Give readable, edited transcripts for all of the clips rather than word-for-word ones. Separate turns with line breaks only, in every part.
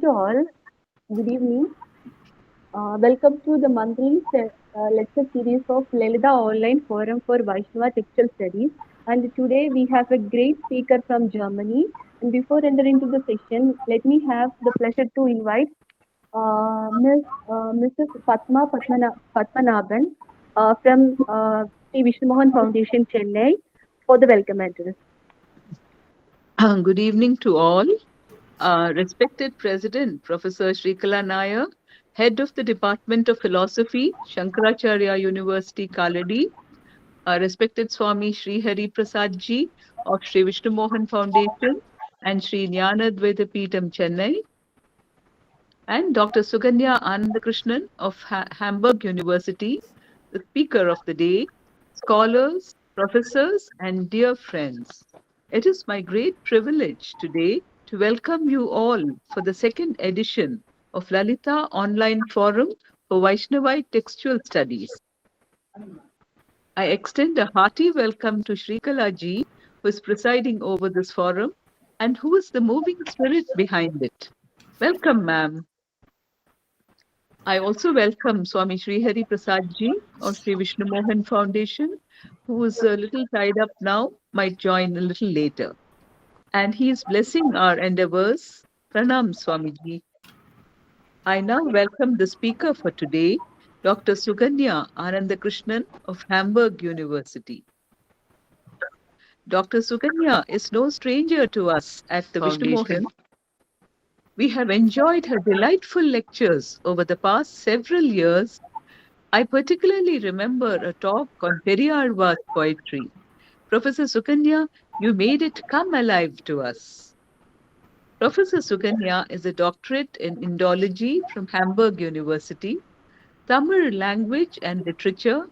to all. Good evening. Welcome to the monthly lecture series of Lalita Online Forum for Vaishnava Textual Studies. And today we have a great speaker from Germany. And before entering into the session, let me have the pleasure to invite Mrs. Padmanabhan from Sri Vishnu Mohan Foundation, Chennai, for the welcome address.
Good evening to all. Respected President, Professor Shrikala Nair, Head of the Department of Philosophy, Shankaracharya University, Kaladi, respected Swami Sri Hari Prasad Ji of Sri Vishnu Mohan Foundation and Sri Jnanadvaita Peetham, Chennai, and Dr. Suganya Anandakichenin of Hamburg University, the speaker of the day, scholars, professors, and dear friends. It is my great privilege today to welcome you all for the second edition of Lalita Online Forum for Vaishnavite Textual Studies. I extend a hearty welcome to Shrikala ji, who is presiding over this forum and who is the moving spirit behind it. Welcome, ma'am. I also welcome Swami Sri Hari Prasad ji of Sri Vishnu Mohan Foundation, who is a little tied up now, might join a little later. And he is blessing our endeavors. Pranam Swamiji. I now welcome the speaker for today, Dr. Suganya Anandakichenin of Hamburg University. Dr. Suganya is no stranger to us at the Vishnu Mohan. We have enjoyed her delightful lectures over the past several years. I particularly remember a talk on Āḻvār's poetry. Professor Suganya, you made it come alive to us. Professor Suganya is a doctorate in Indology from Hamburg University, Tamil Language and Literature,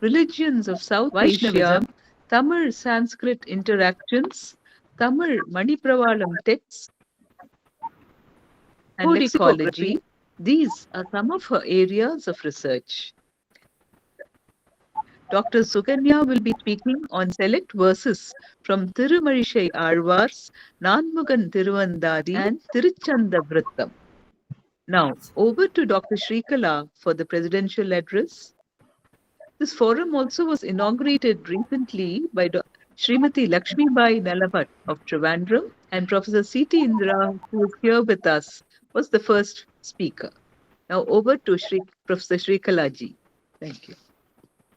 Religions of South Asia, Tamil Sanskrit Interactions, Tamil Manipravalam Texts, and Lexicography. These are some of her areas of research. Dr. Suganya will be speaking on select verses from Tirumaḻicai Āḻvār's Nāṉmukaṉ Tiruvantāti and Tiruccantaviruttam. Now, over to Dr. Shrikala for the presidential address. This forum also was inaugurated recently by Srimati Lakshmibai Nalavat of Trivandrum, and Professor C.T. Indra, who is here with us, was the first speaker. Now, over to Professor Shrikala ji. Thank you.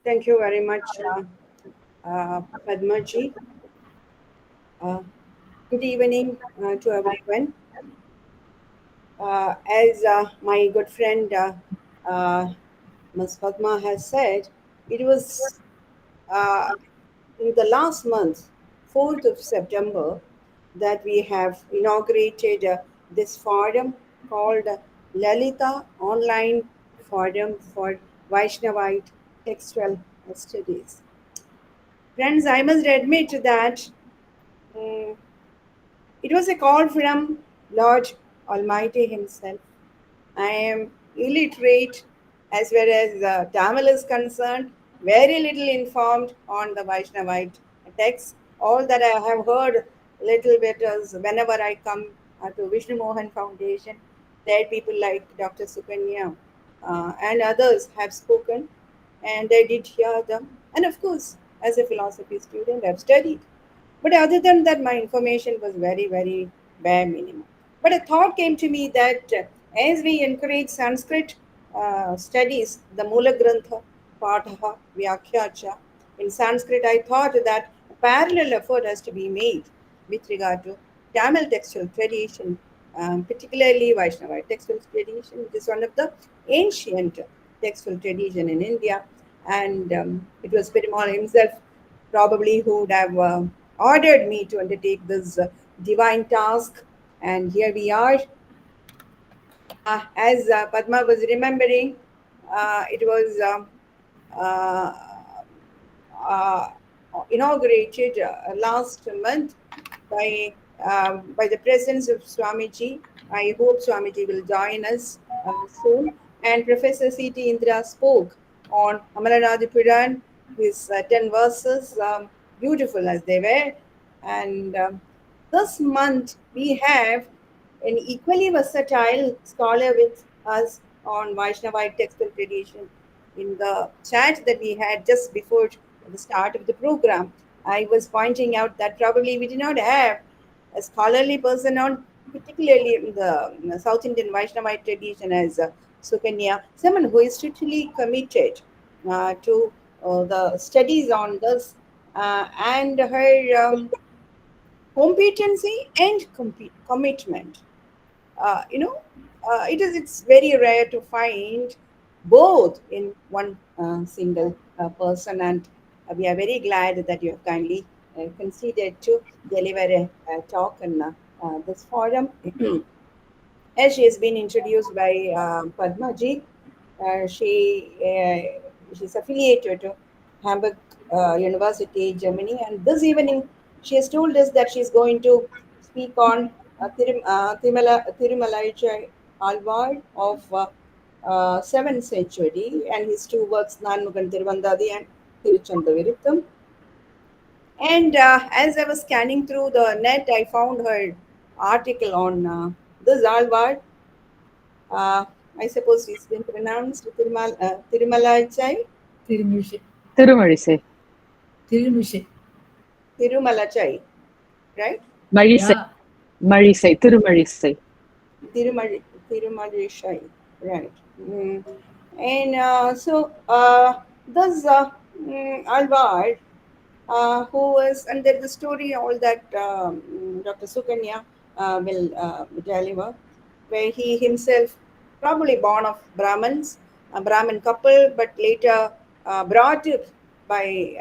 Thank you very much, Padmaji. Good evening to everyone. As my good friend Ms. Padma has said, it was in the last month, 4th of September, that we have inaugurated this forum called Lalita Online Forum for Vaishnavite Textual Studies. Friends, I must admit that it was a call from Lord Almighty Himself. I am illiterate as far as Tamil is concerned, very little informed on the Vaishnavite texts. All that I have heard little bit is whenever I come to Vishnu Mohan Foundation, there people like Dr. Suganya and others have spoken, and I did hear them. And of course, as a philosophy student, I've studied. But other than that, my information was very, very bare minimum. But a thought came to me that as we encourage Sanskrit studies, the Mula Grantha, Pataha, Vyakyacha, in Sanskrit, I thought that a parallel effort has to be made with regard to Tamil textual tradition, particularly Vaishnavite textual tradition, which is one of the ancient textual tradition in India. And it was Perumal himself probably who would have ordered me to undertake this divine task. And here we are. As Padma was remembering, it was inaugurated last month by the presence of Swamiji. I hope Swamiji will join us soon. And Professor C.T. Indra spoke on Amaranath Puran, his 10 verses, beautiful as they were. And this month we have an equally versatile scholar with us on Vaishnavite textile tradition. In the chat that we had just before the start of the program, I was pointing out that probably we did not have a scholarly person on, particularly in the South Indian Vaishnavite tradition, as Suganya, someone who is totally committed to the studies on this, and her competency and commitment. You know, it's very rare to find both in one single person, and we are very glad that you have kindly considered to deliver a talk in this forum. As she has been introduced by Padma ji, she's affiliated to Hamburg University, Germany, and this evening she has told us that she's going to speak on Tirumaḻicai Āḻvār of 7th century and his two works, Nāṉmukaṉ Tiruvantāti and Tiruccantaviruttam. And as I was scanning through the net, I found her article on this Āḻvār. uh, I suppose it's been pronounced Tirumaḽicai.
Tirumushi.
Tirumaļicai.
Tirumushi.
Tirumaḽicai, right?
Marisai.
Yeah.
Marisai. Tirumaļicai.
Tirumaļicai, right. And so this Āḻvār, who was, and there's the story all that Dr. Suganya will deliver, where he himself, probably born of Brahmins, a Brahmin couple, but later brought up by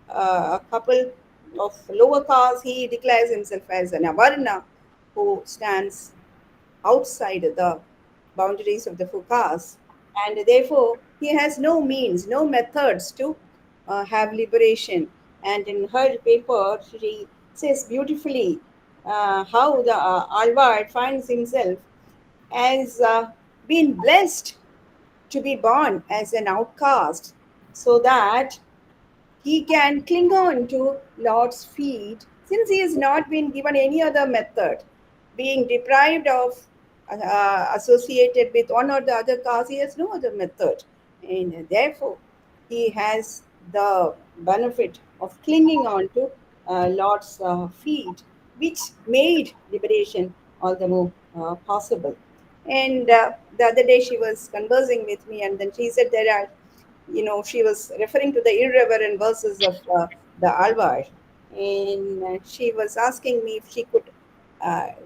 a couple of lower caste. He declares himself as an Avarna who stands outside the boundaries of the four castes, and therefore he has no means, no methods to have liberation. And in her paper, she says beautifully how the Āḻvār finds himself as being blessed to be born as an outcast, so that he can cling on to Lord's feet, since he has not been given any other method. Being deprived of associated with one or the other caste, he has no other method, and therefore he has the benefit of clinging on to Lord's feet, which made liberation all the more possible. And the other day she was conversing with me, and then she said there are, she was referring to the irreverent verses of the Āḻvār, and she was asking me if she could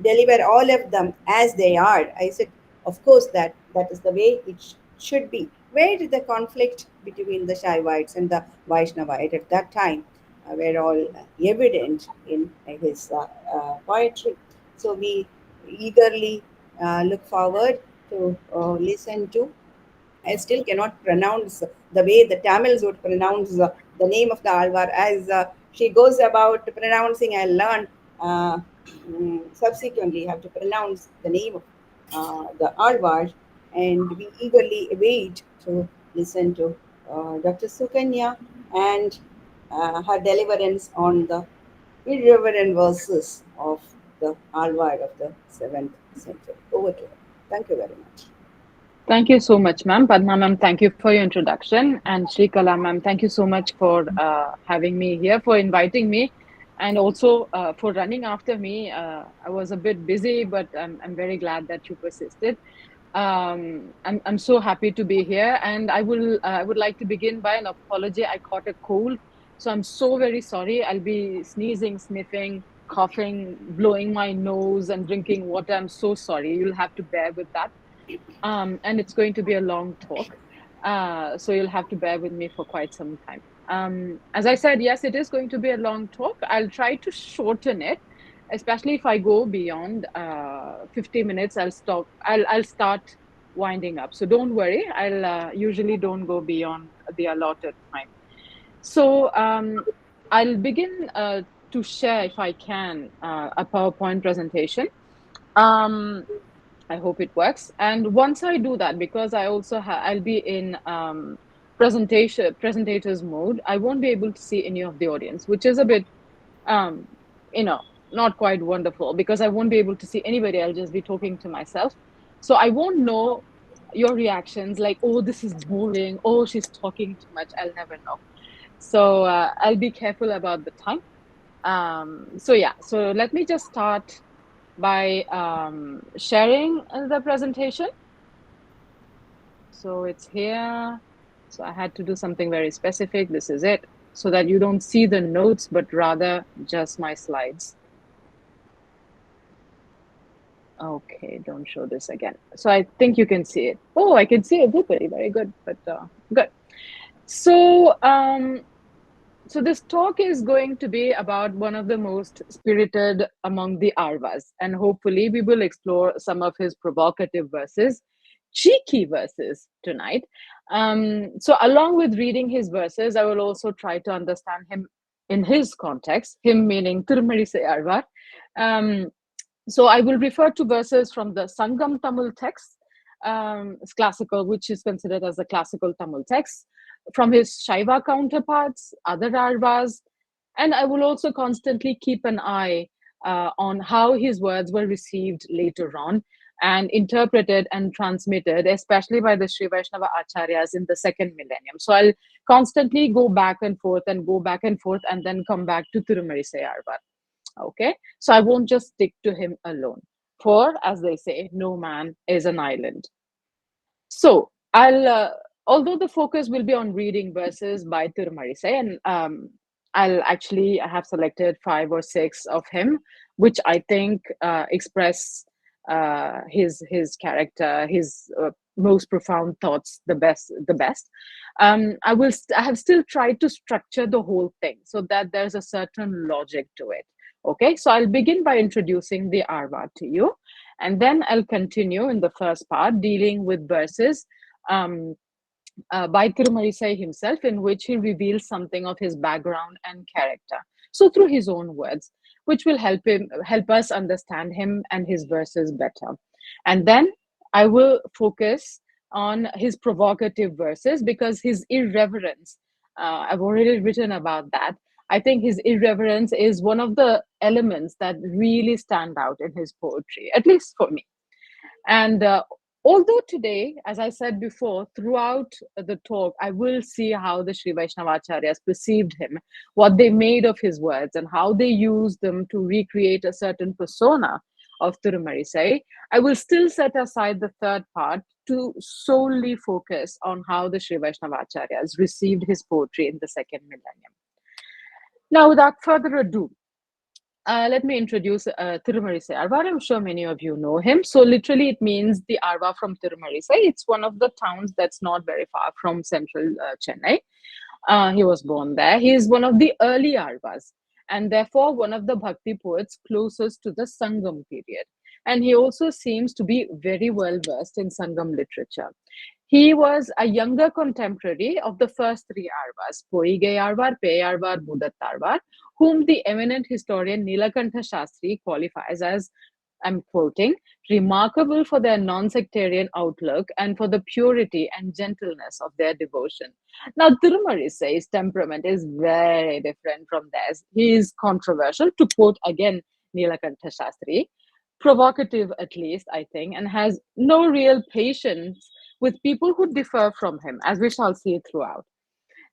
deliver all of them as they are. I said, of course, that is the way it should be. Where did the conflict between the Shaivites and the Vaishnavite at that time were all evident in his poetry. So we eagerly look forward to listen to. I still cannot pronounce the way the Tamils would pronounce the name of the Āḻvār. As she goes about pronouncing, I learned subsequently have to pronounce the name of the Āḻvār, and we eagerly await to listen to Dr. Suganya and her deliverance on the irreverent verses of the Āḻvār of the 7th century. Over to her. Thank you very much.
Thank you so much, ma'am. Padma ma'am, thank you for your introduction. And Shrikala ma'am, thank you so much for having me here, for inviting me, and also for running after me. I was a bit busy, but I'm very glad that you persisted. I'm so happy to be here, and I would like to begin by an apology. I caught a cold, so I'm so very sorry. I'll be sneezing, sniffing, coughing, blowing my nose, and drinking water. I'm so sorry. You'll have to bear with that. And it's going to be a long talk, so you'll have to bear with me for quite some time. As I said, yes, it is going to be a long talk. I'll try to shorten it, especially if I go beyond 50 minutes. I'll stop. I'll start winding up. So don't worry. I'll usually don't go beyond the allotted time. So I'll begin to share, if I can, a PowerPoint presentation. I hope it works. And once I do that, because I also I'll be in presentators mode, I won't be able to see any of the audience, which is a bit,
not quite wonderful because I won't be able to see anybody. I'll just be talking to myself. So I won't know your reactions like, oh, this is boring. Oh, she's talking too much. I'll never know. So I'll be careful about the time. So yeah, so let me just start by sharing the presentation. So it's here. So I had to do something very specific. This is it, so that you don't see the notes, but rather just my slides. Okay, don't show this again. So I think you can see it. Oh, I can see everybody. Very good. But good. So so this talk is going to be about one of the most spirited among the Āļvārs, and hopefully we will explore some of his provocative verses, cheeky verses tonight. So along with reading his verses, I will also try to understand him in his context, him meaning Tirumaļicai Āļvār. So I will refer to verses from the Sangam Tamil text, classical, which is considered as the classical Tamil text, from his Shaiva counterparts, other Āļvārs, and I will also constantly keep an eye on how his words were received later on and interpreted and transmitted, especially by the Sri Vaishnava Acharyas in the second millennium. So I'll constantly go back and forth and go back and forth and then come back to Tirumaļicai Āļvār. Okay, so I won't just stick to him alone. For, as they say, no man is an island. So although the focus will be on reading verses by Tirumaļicai, and I have selected 5 or 6 of him, which I think express his character, his most profound thoughts the best. I have still tried to structure the whole thing so that there's a certain logic to it. Okay, so I'll begin by introducing the Āļvār to you, and then I'll continue in the first part dealing with verses by Tirumaļicai himself, in which he reveals something of his background and character. So through his own words, which will help us understand him and his verses better. And then I will focus on his provocative verses, because his irreverence, I've already written about that. I think his irreverence is one of the elements that really stand out in his poetry, at least for me. And although today, as I said before, throughout the talk, I will see how the Sri Vaishnava Acharyas perceived him, what they made of his words, and how they used them to recreate a certain persona of Tirumaļicai, I will still set aside the third part to solely focus on how the Sri Vaishnava Acharyas received his poetry in the second millennium. Now, without further ado, let me introduce Tirumaļicai Āļvār. I'm sure many of you know him. So literally it means the Āļvār from Tirumaļicai. It's one of the towns that's not very far from central Chennai. He was born there. He is one of the early Āļvārs, and therefore one of the Bhakti poets closest to the Sangam period. And he also seems to be very well versed in Sangam literature. He was a younger contemporary of the first 3 Āļvārs, Poigai Āļvār, Pei Āļvār, Mudat Āļvār, whom the eminent historian Nilakantha Shastri qualifies as, I'm quoting, remarkable for their non-sectarian outlook and for the purity and gentleness of their devotion. Now, Tirumaļicai's temperament is very different from theirs. He is controversial, to quote again Nilakantha Shastri, provocative at least, I think, and has no real patience with people who differ from him, as we shall see throughout.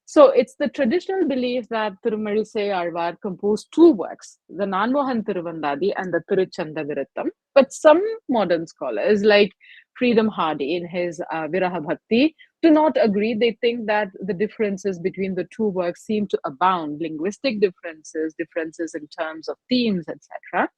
So it's the traditional belief that Tirumaļicai Āļvār composed 2 works, the Nāṉmukaṉ and the Tiruccantaviruttam. But some modern scholars, like Freedom Hardy in his Viraha Bhakti, do not agree. They think that the differences between the 2 works seem to abound, linguistic differences, differences in terms of themes, etc.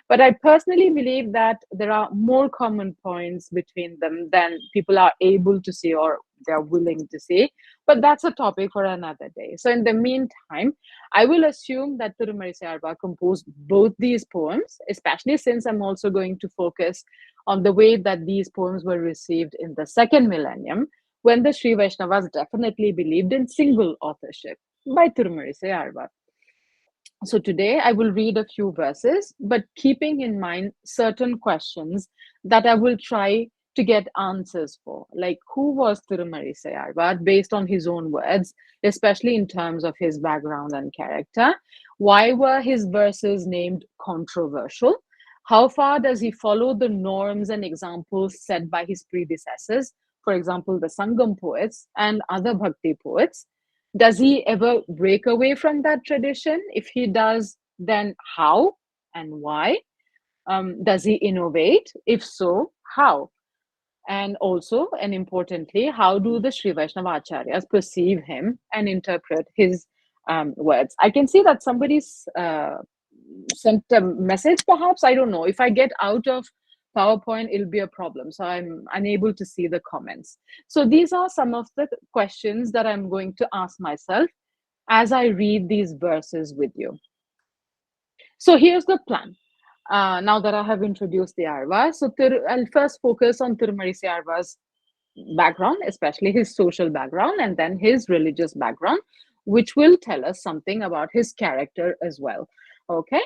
But I personally believe that there are more common points between them than people are able to see or they're willing to see. But that's a topic for another day. So in the meantime, I will assume that Tirumaļicai Āļvār composed both these poems, especially since I'm also going to focus on the way that these poems were received in the second millennium, when the Sri Vaishnavas definitely believed in single authorship by Tirumaļicai Āļvār. So today I will read a few verses, but keeping in mind certain questions that I will try to get answers for, like who was Tirumaḻicai Āڵvār based on his own words, especially in terms of his background and character. Why were his verses named controversial? How far does he follow the norms and examples set by his predecessors, for example, the Sangam poets and other Bhakti poets? Does he ever break away from that tradition? If he does, then how and why? Does he innovate? If so, how? And also, and importantly, how do the Sri Vaishnava Acharyas perceive him and interpret his words? I can see that somebody's sent a message, perhaps. I don't know. If I get out of PowerPoint, it'll be a problem. So I'm unable to see the comments. So these are some of the questions that I'm going to ask myself as I read these verses with you. So here's the plan. Now that I have introduced the Āڵvār, so I'll first focus on Tirumaļicai Āڵvār's background, especially his social background, and then his religious background, which will tell us something about his character as well. Okay,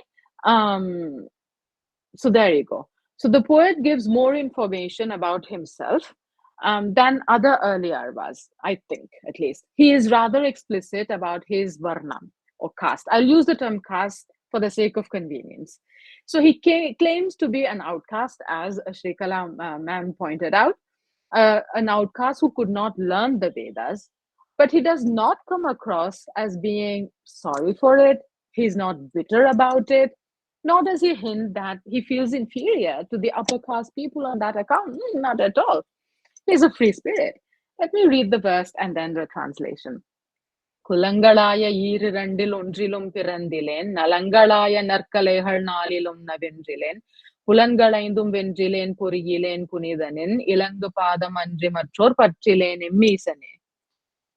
so there you go. So the poet gives more information about himself than other early Āڵvārs, I think, at least. He is rather explicit about his varna or caste. I'll use the term caste for the sake of convenience. So he claims to be an outcast, as Shrikala ma'am pointed out, an outcast who could not learn the Vedas, but he does not come across as being sorry for it. He's not bitter about it, nor does he hint that he feels inferior to the upper caste people on that account. Not at all. He's a free spirit. Let me read the verse and then the translation. குலங்களாய ஈரிரண்டில் ஒன்றிலும் பிறந்திலேன் நலங்களாய நற்கலைகள் நாளிலும் நவென்றிலேன் புலன்களைந்தும் வென்றிலேன் பொறியிலேன் புனிதனின் இலங்கு பாதம் அன்றி மற்றோர் பற்றிலேன் எம்மீசனே.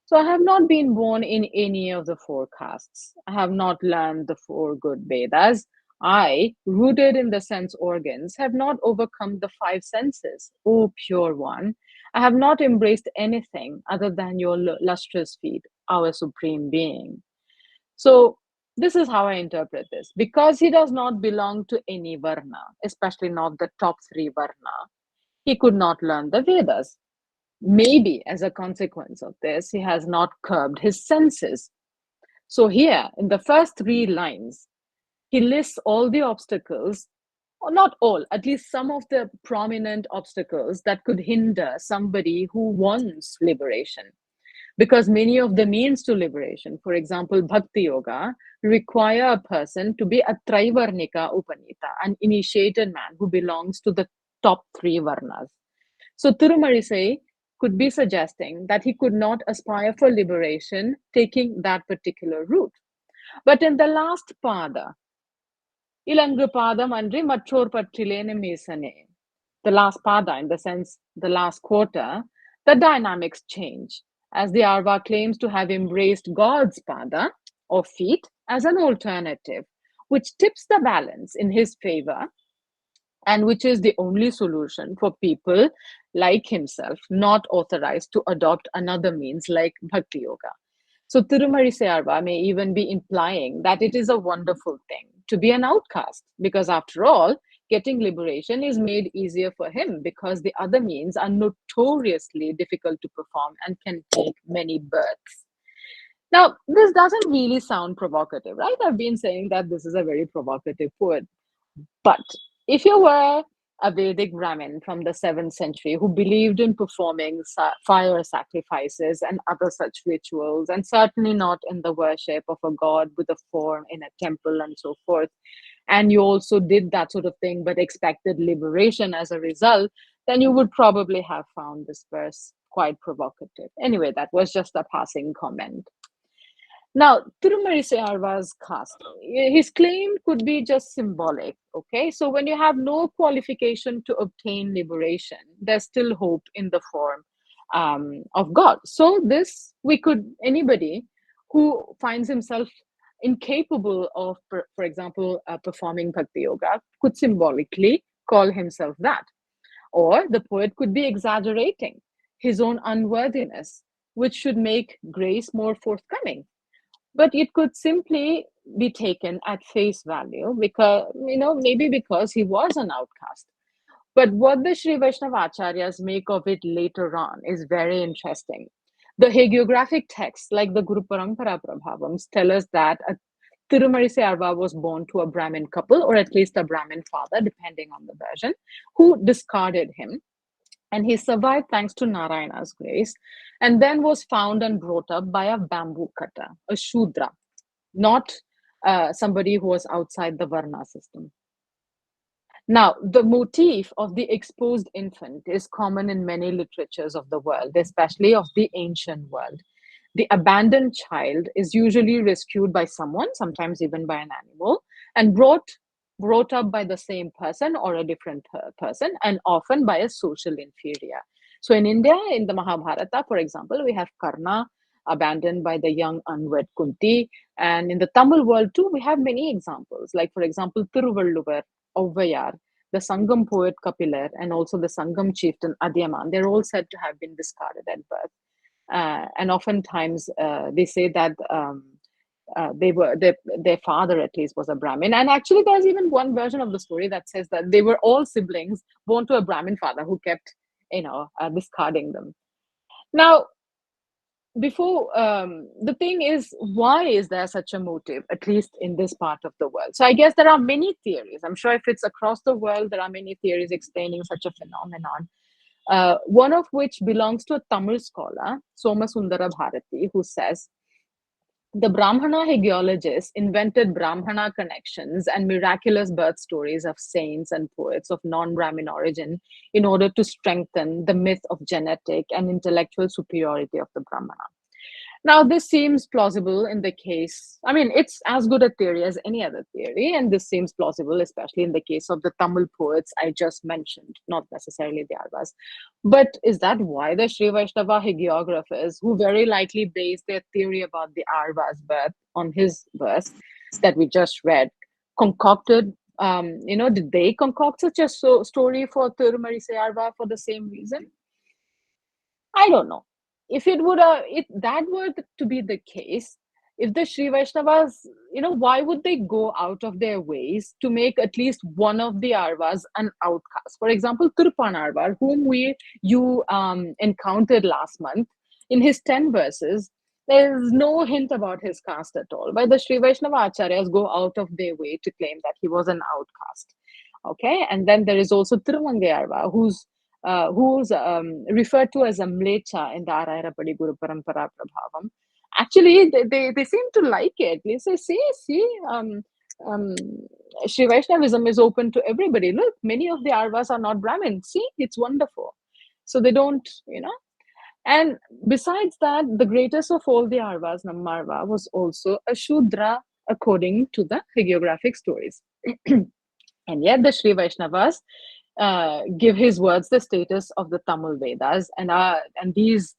So I have not been born in any of the four castes. I have not learned the four good Vedas. I, rooted in the sense organs, have not overcome the five senses. O pure one, I have not embraced anything other than your lustrous feet, our supreme being. So this is how I interpret this. Because he does not belong to any varna, especially not the top three varna, he could not learn the Vedas. Maybe as a consequence of this, he has not curbed his senses. So here, in the first three lines, he lists all the obstacles, or not all, at least some of the prominent obstacles that could hinder somebody who wants liberation. Because many of the means to liberation, for example, Bhakti Yoga, require a person to be a Traivarnika Upanita, an initiated man who belongs to the top three varnas. So Tirumaļicai could be suggesting that he could not aspire for liberation taking that particular route. But in the last pada, Ilangu padam andri mattor patrilene mesane, the last pada, in the sense the last quarter, the dynamics change, as the Āڵvār claims to have embraced God's pada or feet as an alternative, which tips the balance in his favor, and which is the only solution for people like himself not authorized to adopt another means like Bhakti Yoga. So Tirumaļicai Āڵvār may even be implying that it is a wonderful thing to be an outcast, because after all, getting liberation is made easier for him because the other means are notoriously difficult to perform and can take many births. Now, this doesn't really sound provocative, right? I've been saying that this is a very provocative poet. But if you were a Vedic Brahmin from the 7th century who believed in performing fire sacrifices and other such rituals, and certainly not in the worship of a god with a form in a temple and so forth, and you also did that sort of thing but expected liberation as a result, then you would probably have found this verse quite provocative. Anyway, that was just a passing comment. Now, Tirumaļicai Āڵvār's caste, his claim could be just symbolic, okay? So when you have no qualification to obtain liberation, there's still hope in the form of God. So this, anybody who finds himself incapable of, for example, performing Bhakti Yoga could symbolically call himself that. Or the poet could be exaggerating his own unworthiness, which should make grace more forthcoming. But it could simply be taken at face value because, maybe because he was an outcast. But what the Sri Vaishnava Acharyas make of it later on is very interesting. The hagiographic texts, like the Guru Parampara Prabhavams, tell us that a Tirumaļicai Āḻvār was born to a Brahmin couple, or at least a Brahmin father, depending on the version, who discarded him. And he survived thanks to Narayana's grace, and then was found and brought up by a bamboo cutter, a Shudra, not somebody who was outside the Varna system. Now, the motif of the exposed infant is common in many literatures of the world, especially of the ancient world. The abandoned child is usually rescued by someone, sometimes even by an animal, and brought up by the same person or a different person, and often by a social inferior. So in India, in the Mahabharata, for example, we have Karna abandoned by the young unwed Kunti. And in the Tamil world too, we have many examples. Like, for example, Tiruvalluvar, Ouvayar, the Sangam poet Kapilar, and also the Sangam chieftain Adyaman. They're all said to have been discarded at birth. And oftentimes they say that their father at least was a Brahmin. And actually, there's even one version of the story that says that they were all siblings born to a Brahmin father who kept, discarding them. Now, before the thing is, why is there such a motive, at least in this part of the world? So I guess there are many theories. I'm sure if it's across the world, there are many theories explaining such a phenomenon. One of which belongs to a Tamil scholar, Somasundara Bharati, who says the Brahmana hagiologists invented Brahmana connections and miraculous birth stories of saints and poets of non-Brahmin origin in order to strengthen the myth of genetic and intellectual superiority of the Brahmana. Now, this seems plausible in the case, it's as good a theory as any other theory, and this seems plausible, especially in the case of the Tamil poets I just mentioned, not necessarily the Āḻvārs. But is that why the Sri Vaishnava hagiographers, who very likely base their theory about the Āḻvār's birth on his verse that we just read, concocted, did they concoct such a story for Tirumaļicai Āḻvār for the same reason? I don't know. If that were to be the case, if the Sri Vaishnavas, why would they go out of their ways to make at least one of the Āḻvārs an outcast? For example, Tiruppan Āڵvār, whom you encountered last month, in his 10 verses, there's no hint about his caste at all. But the Sri Vaishnava Acharyas go out of their way to claim that he was an outcast. Okay, and then there is also Tirumangai Āڵvār, who's referred to as a mlecha in the Arayarapadi Guru Parampara Prabhavam. Actually, they seem to like it. They say, see, Sri Vaishnavism is open to everybody. Look, many of the Āḻvārs are not Brahmin. See, it's wonderful. So they don't, And besides that, the greatest of all the Āḻvārs, Nammarva, was also a Shudra according to the hagiographic stories. And yet the Sri Vaishnavas give his words the status of the Tamil Vedas, and these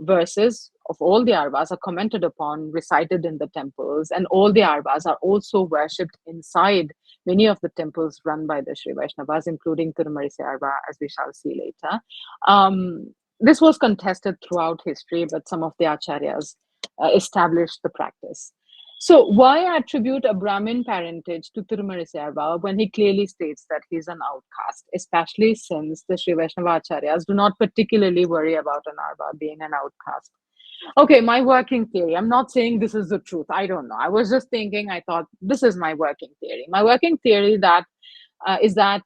verses of all the Āḻvārs are commented upon, recited in the temples, and all the Āḻvārs are also worshipped inside many of the temples run by the Sri Vaishnavas, including Tirumaļicai Āڵvār, as we shall see later. This was contested throughout history, but some of the Acharyas established the practice. So why attribute a Brahmin parentage to Tirumaļicai Āڵvār when he clearly states that he's an outcast, especially since the Sri Vaishnava Acharyas do not particularly worry about an Āڵvār being an outcast? Okay, my working theory. I'm not saying this is the truth. I don't know. I was just thinking, I thought, this is my working theory. My working theory is that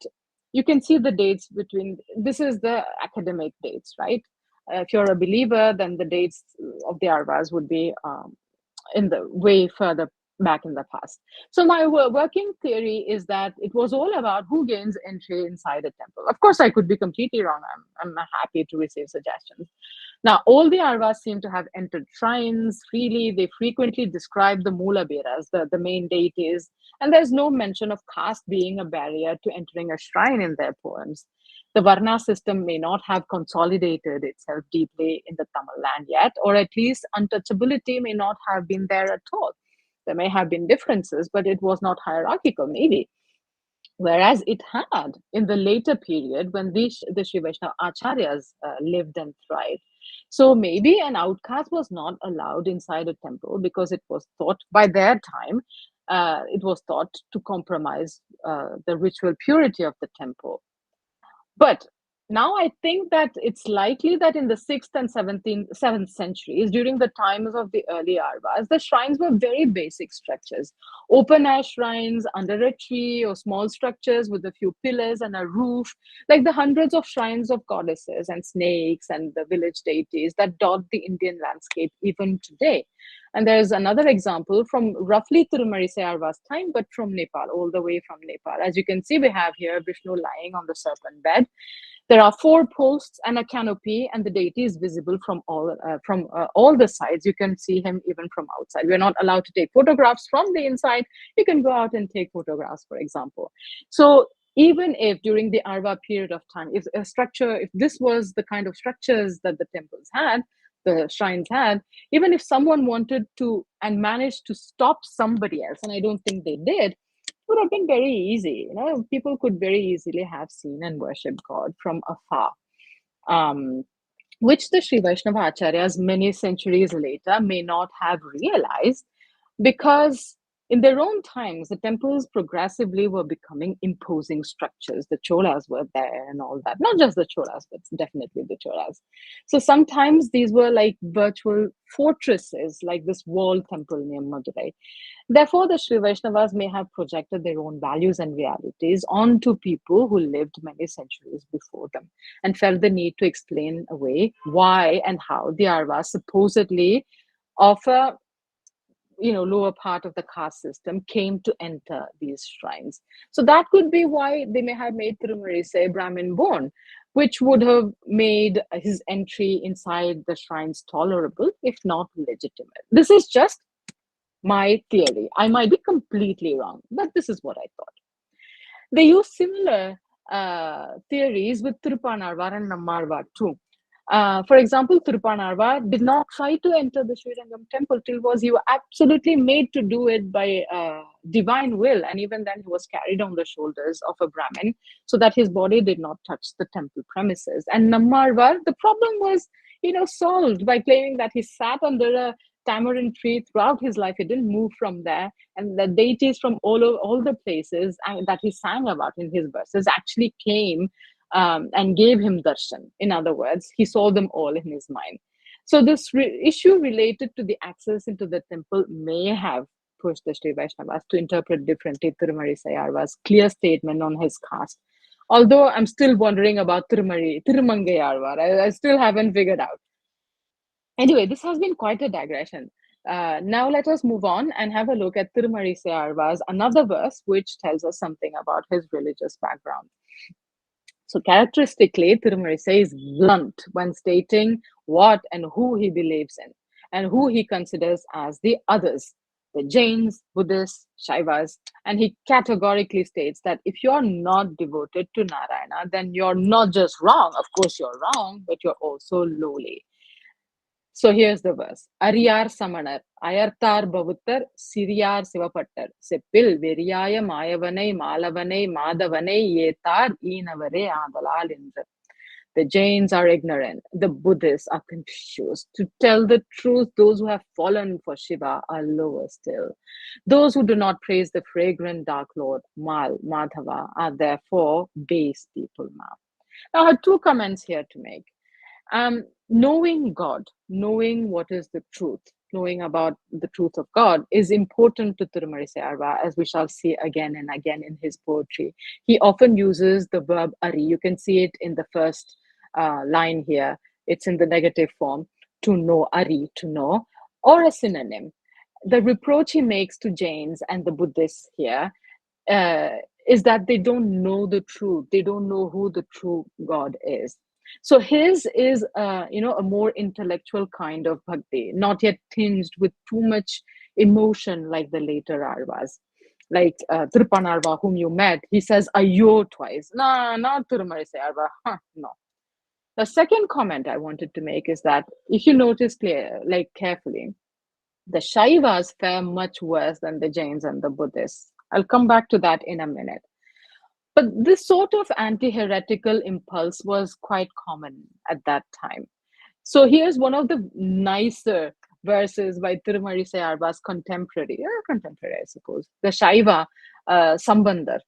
you can see the dates between, this is the academic dates, right? If you're a believer, then the dates of the Āڵvārs would be in the way further back in the past. So my working theory is that it was all about who gains entry inside a temple. Of course, I could be completely wrong. I'm happy to receive suggestions. Now, all the Āڵvārs seem to have entered shrines freely. They frequently describe the Mula Beras, the main deities, and there's no mention of caste being a barrier to entering a shrine in their poems. The Varna system may not have consolidated itself deeply in the Tamil land yet, or at least untouchability may not have been there at all. There may have been differences, but it was not hierarchical, maybe. Whereas it had in the later period when the Sri Vaishnava Acharyas lived and thrived. So maybe an outcast was not allowed inside a temple because it was thought by their time, it was thought to compromise the ritual purity of the temple. But now I think that it's likely that in the 6th and 7th centuries, during the times of the early Āļvārs, the shrines were very basic structures. Open air shrines under a tree, or small structures with a few pillars and a roof, like the hundreds of shrines of goddesses and snakes and the village deities that dot the Indian landscape even today. And there's another example from roughly Tirumaļicai Āļvār's time, but from Nepal, all the way from Nepal. As you can see, we have here Vishnu lying on the serpent bed. There are 4 posts and a canopy, and the deity is visible from all the sides. You can see him even from outside. We're not allowed to take photographs from the inside. You can go out and take photographs, for example. So even if during the Āļvār period of time, if this was the kind of structures that the temples had, the shrines had, even if someone wanted to and managed to stop somebody else, and I don't think they did, would have been very easy. People could very easily have seen and worshipped God from afar, which the Sri Vaishnava Acharyas many centuries later may not have realized, because in their own times, the temples progressively were becoming imposing structures. The Cholas were there and all that. Not just the Cholas, but definitely the Cholas. So sometimes these were like virtual fortresses, like this wall temple near Madurai. Therefore, the Sri Vaishnavas may have projected their own values and realities onto people who lived many centuries before them, and felt the need to explain away why and how the Āļvārs supposedly of a lower part of the caste system came to enter these shrines. So that could be why they may have made Tirumaļicai Brahmin born, which would have made his entry inside the shrines tolerable, if not legitimate. This is just my theory. I might be completely wrong, but this is what I thought. They use similar theories with Tiruppan Āļvār and Nammalvar too. For example, Tiruppan Āļvār did not try to enter the Srirangam temple till he was absolutely made to do it by divine will, and even then he was carried on the shoulders of a Brahmin so that his body did not touch the temple premises. And Nammalvar, the problem was solved by claiming that he sat under a tamarind tree throughout his life. He didn't move from there, and the deities from all the places that he sang about in his verses actually came and gave him darshan. In other words, he saw them all in his mind. So this issue related to the access into the temple may have pushed the Sri Vaishnavas to interpret differently Tirumaļicai Āļvār's clear statement on his caste. Although I'm still wondering about Tirumangai Āļvār. I still haven't figured out. Anyway, this has been quite a digression. Now let us move on and have a look at Tirumaļicai Āļvār's another verse, which tells us something about his religious background. So characteristically, Tirumaļicai is blunt when stating what and who he believes in, and who he considers as the others, the Jains, Buddhists, Shaivas, and he categorically states that if you're not devoted to Narayana, then you're not just wrong. Of course, you're wrong, but you're also lowly. So here's the verse. Ariyar Samanar, Ayartar Bavuttar, Siriyar Sivapattar, Seppil, Veriyaya, Mayavanai, Malavanai, Madavanai, Yetar, Inavare, Adalal Indra. The Jains are ignorant. The Buddhists are confused. To tell the truth, those who have fallen for Shiva are lower still. Those who do not praise the fragrant Dark Lord, Mal, Madhava, are therefore base people now. Now, I have 2 comments here to make. Knowing God, knowing what is the truth, knowing about the truth of God is important to Tirumaļicai Āļvār, as we shall see again and again in his poetry. He often uses the verb ari. You can see it in the first line here. It's in the negative form, to know, ari, to know, or a synonym. The reproach he makes to Jains and the Buddhists here is that they don't know the truth. They don't know who the true God is. So his is, a more intellectual kind of bhakti, not yet tinged with too much emotion like the later Āļvārs. Like Tiruppan Āļvār, whom you met, he says ayyo twice. No, not Tirumaļicai Āļvār. No. The second comment I wanted to make is that if you notice carefully, the Shaivas fare much worse than the Jains and the Buddhists. I'll come back to that in a minute. But this sort of anti-heretical impulse was quite common at that time. So here's one of the nicer verses by Tirumaļicai Āļvār's contemporary, I suppose, the Shaiva Sambandar.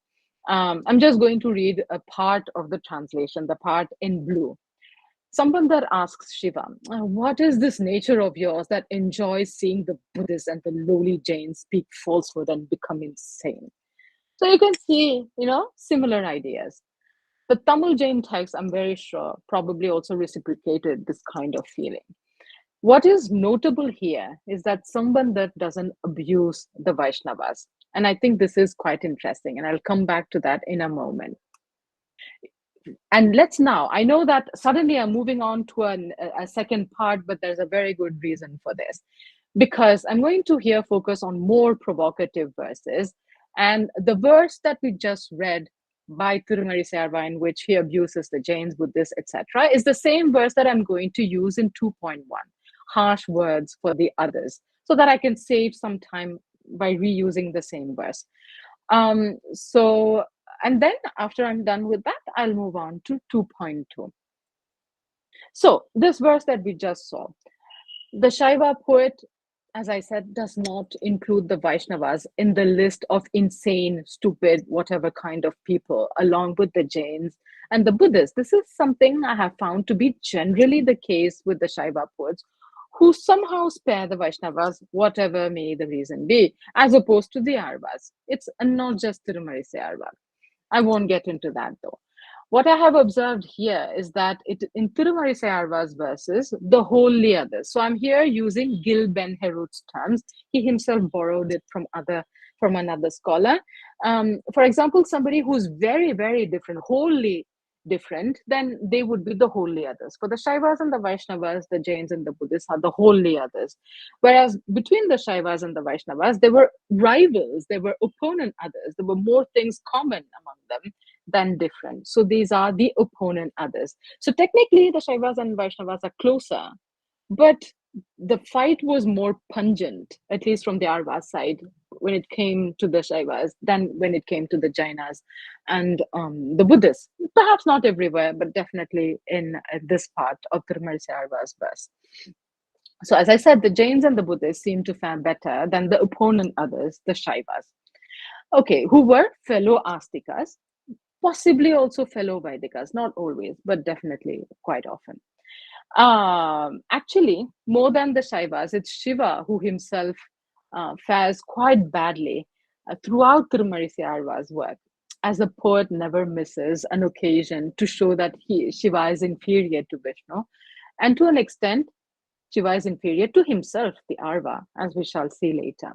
I'm just going to read a part of the translation, the part in blue. Sambandar asks Shiva, what is this nature of yours that enjoys seeing the Buddhists and the lowly Jains speak falsehood and become insane? So you can see, similar ideas. The Tamil Jain text, I'm very sure, probably also reciprocated this kind of feeling. What is notable here is that Sambandar doesn't abuse the Vaishnavas. And I think this is quite interesting, and I'll come back to that in a moment. And let's now, I know that suddenly I'm moving on to a second part, but there's a very good reason for this. Because I'm going to here focus on more provocative verses. And the verse that we just read by Tirumaḻicai Āḻvār, in which he abuses the Jains, Buddhists, etc., is the same verse that I'm going to use in 2.1, harsh words for the others, so that I can save some time by reusing the same verse. And then after I'm done with that, I'll move on to 2.2. So this verse that we just saw, the Shaiva poet, as I said, does not include the Vaishnavas in the list of insane, stupid, whatever kind of people, along with the Jains and the Buddhists. This is something I have found to be generally the case with the Shaiva poets, who somehow spare the Vaishnavas, whatever may the reason be, as opposed to the Āļvārs. It's not just Tirumaļicai Āļvār. I won't get into that though. What I have observed here is that in Tirumaļicai Āļvār's verses, the wholly others. So I'm here using Gil Ben Herut's terms. He himself borrowed it from another scholar. For example, somebody who's very, very different, wholly different, then they would be the wholly others. For the Shaivas and the Vaishnavas, the Jains and the Buddhists are the wholly others. Whereas between the Shaivas and the Vaishnavas, there were rivals, there were opponent others, there were more things common among them than different. So these are the opponent others. So technically, the Shaivas and Vaishnavas are closer, but the fight was more pungent, at least from the Āļvār side, when it came to the Shaivas than when it came to the Jainas and the Buddhists. Perhaps not everywhere, but definitely in this part of Tirumaļicai Āļvār's verse. So as I said, the Jains and the Buddhists seem to fare better than the opponent others, the Shaivas. Okay, who were fellow Astikas, possibly also fellow Vaidikas, not always, but definitely quite often. Actually, more than the Shaivas, it's Shiva who himself fares quite badly throughout Tirumaļicai Āļvār's work, as a poet never misses an occasion to show that Shiva is inferior to Vishnu, and to an extent, Shiva is inferior to himself, the Āļvār, as we shall see later.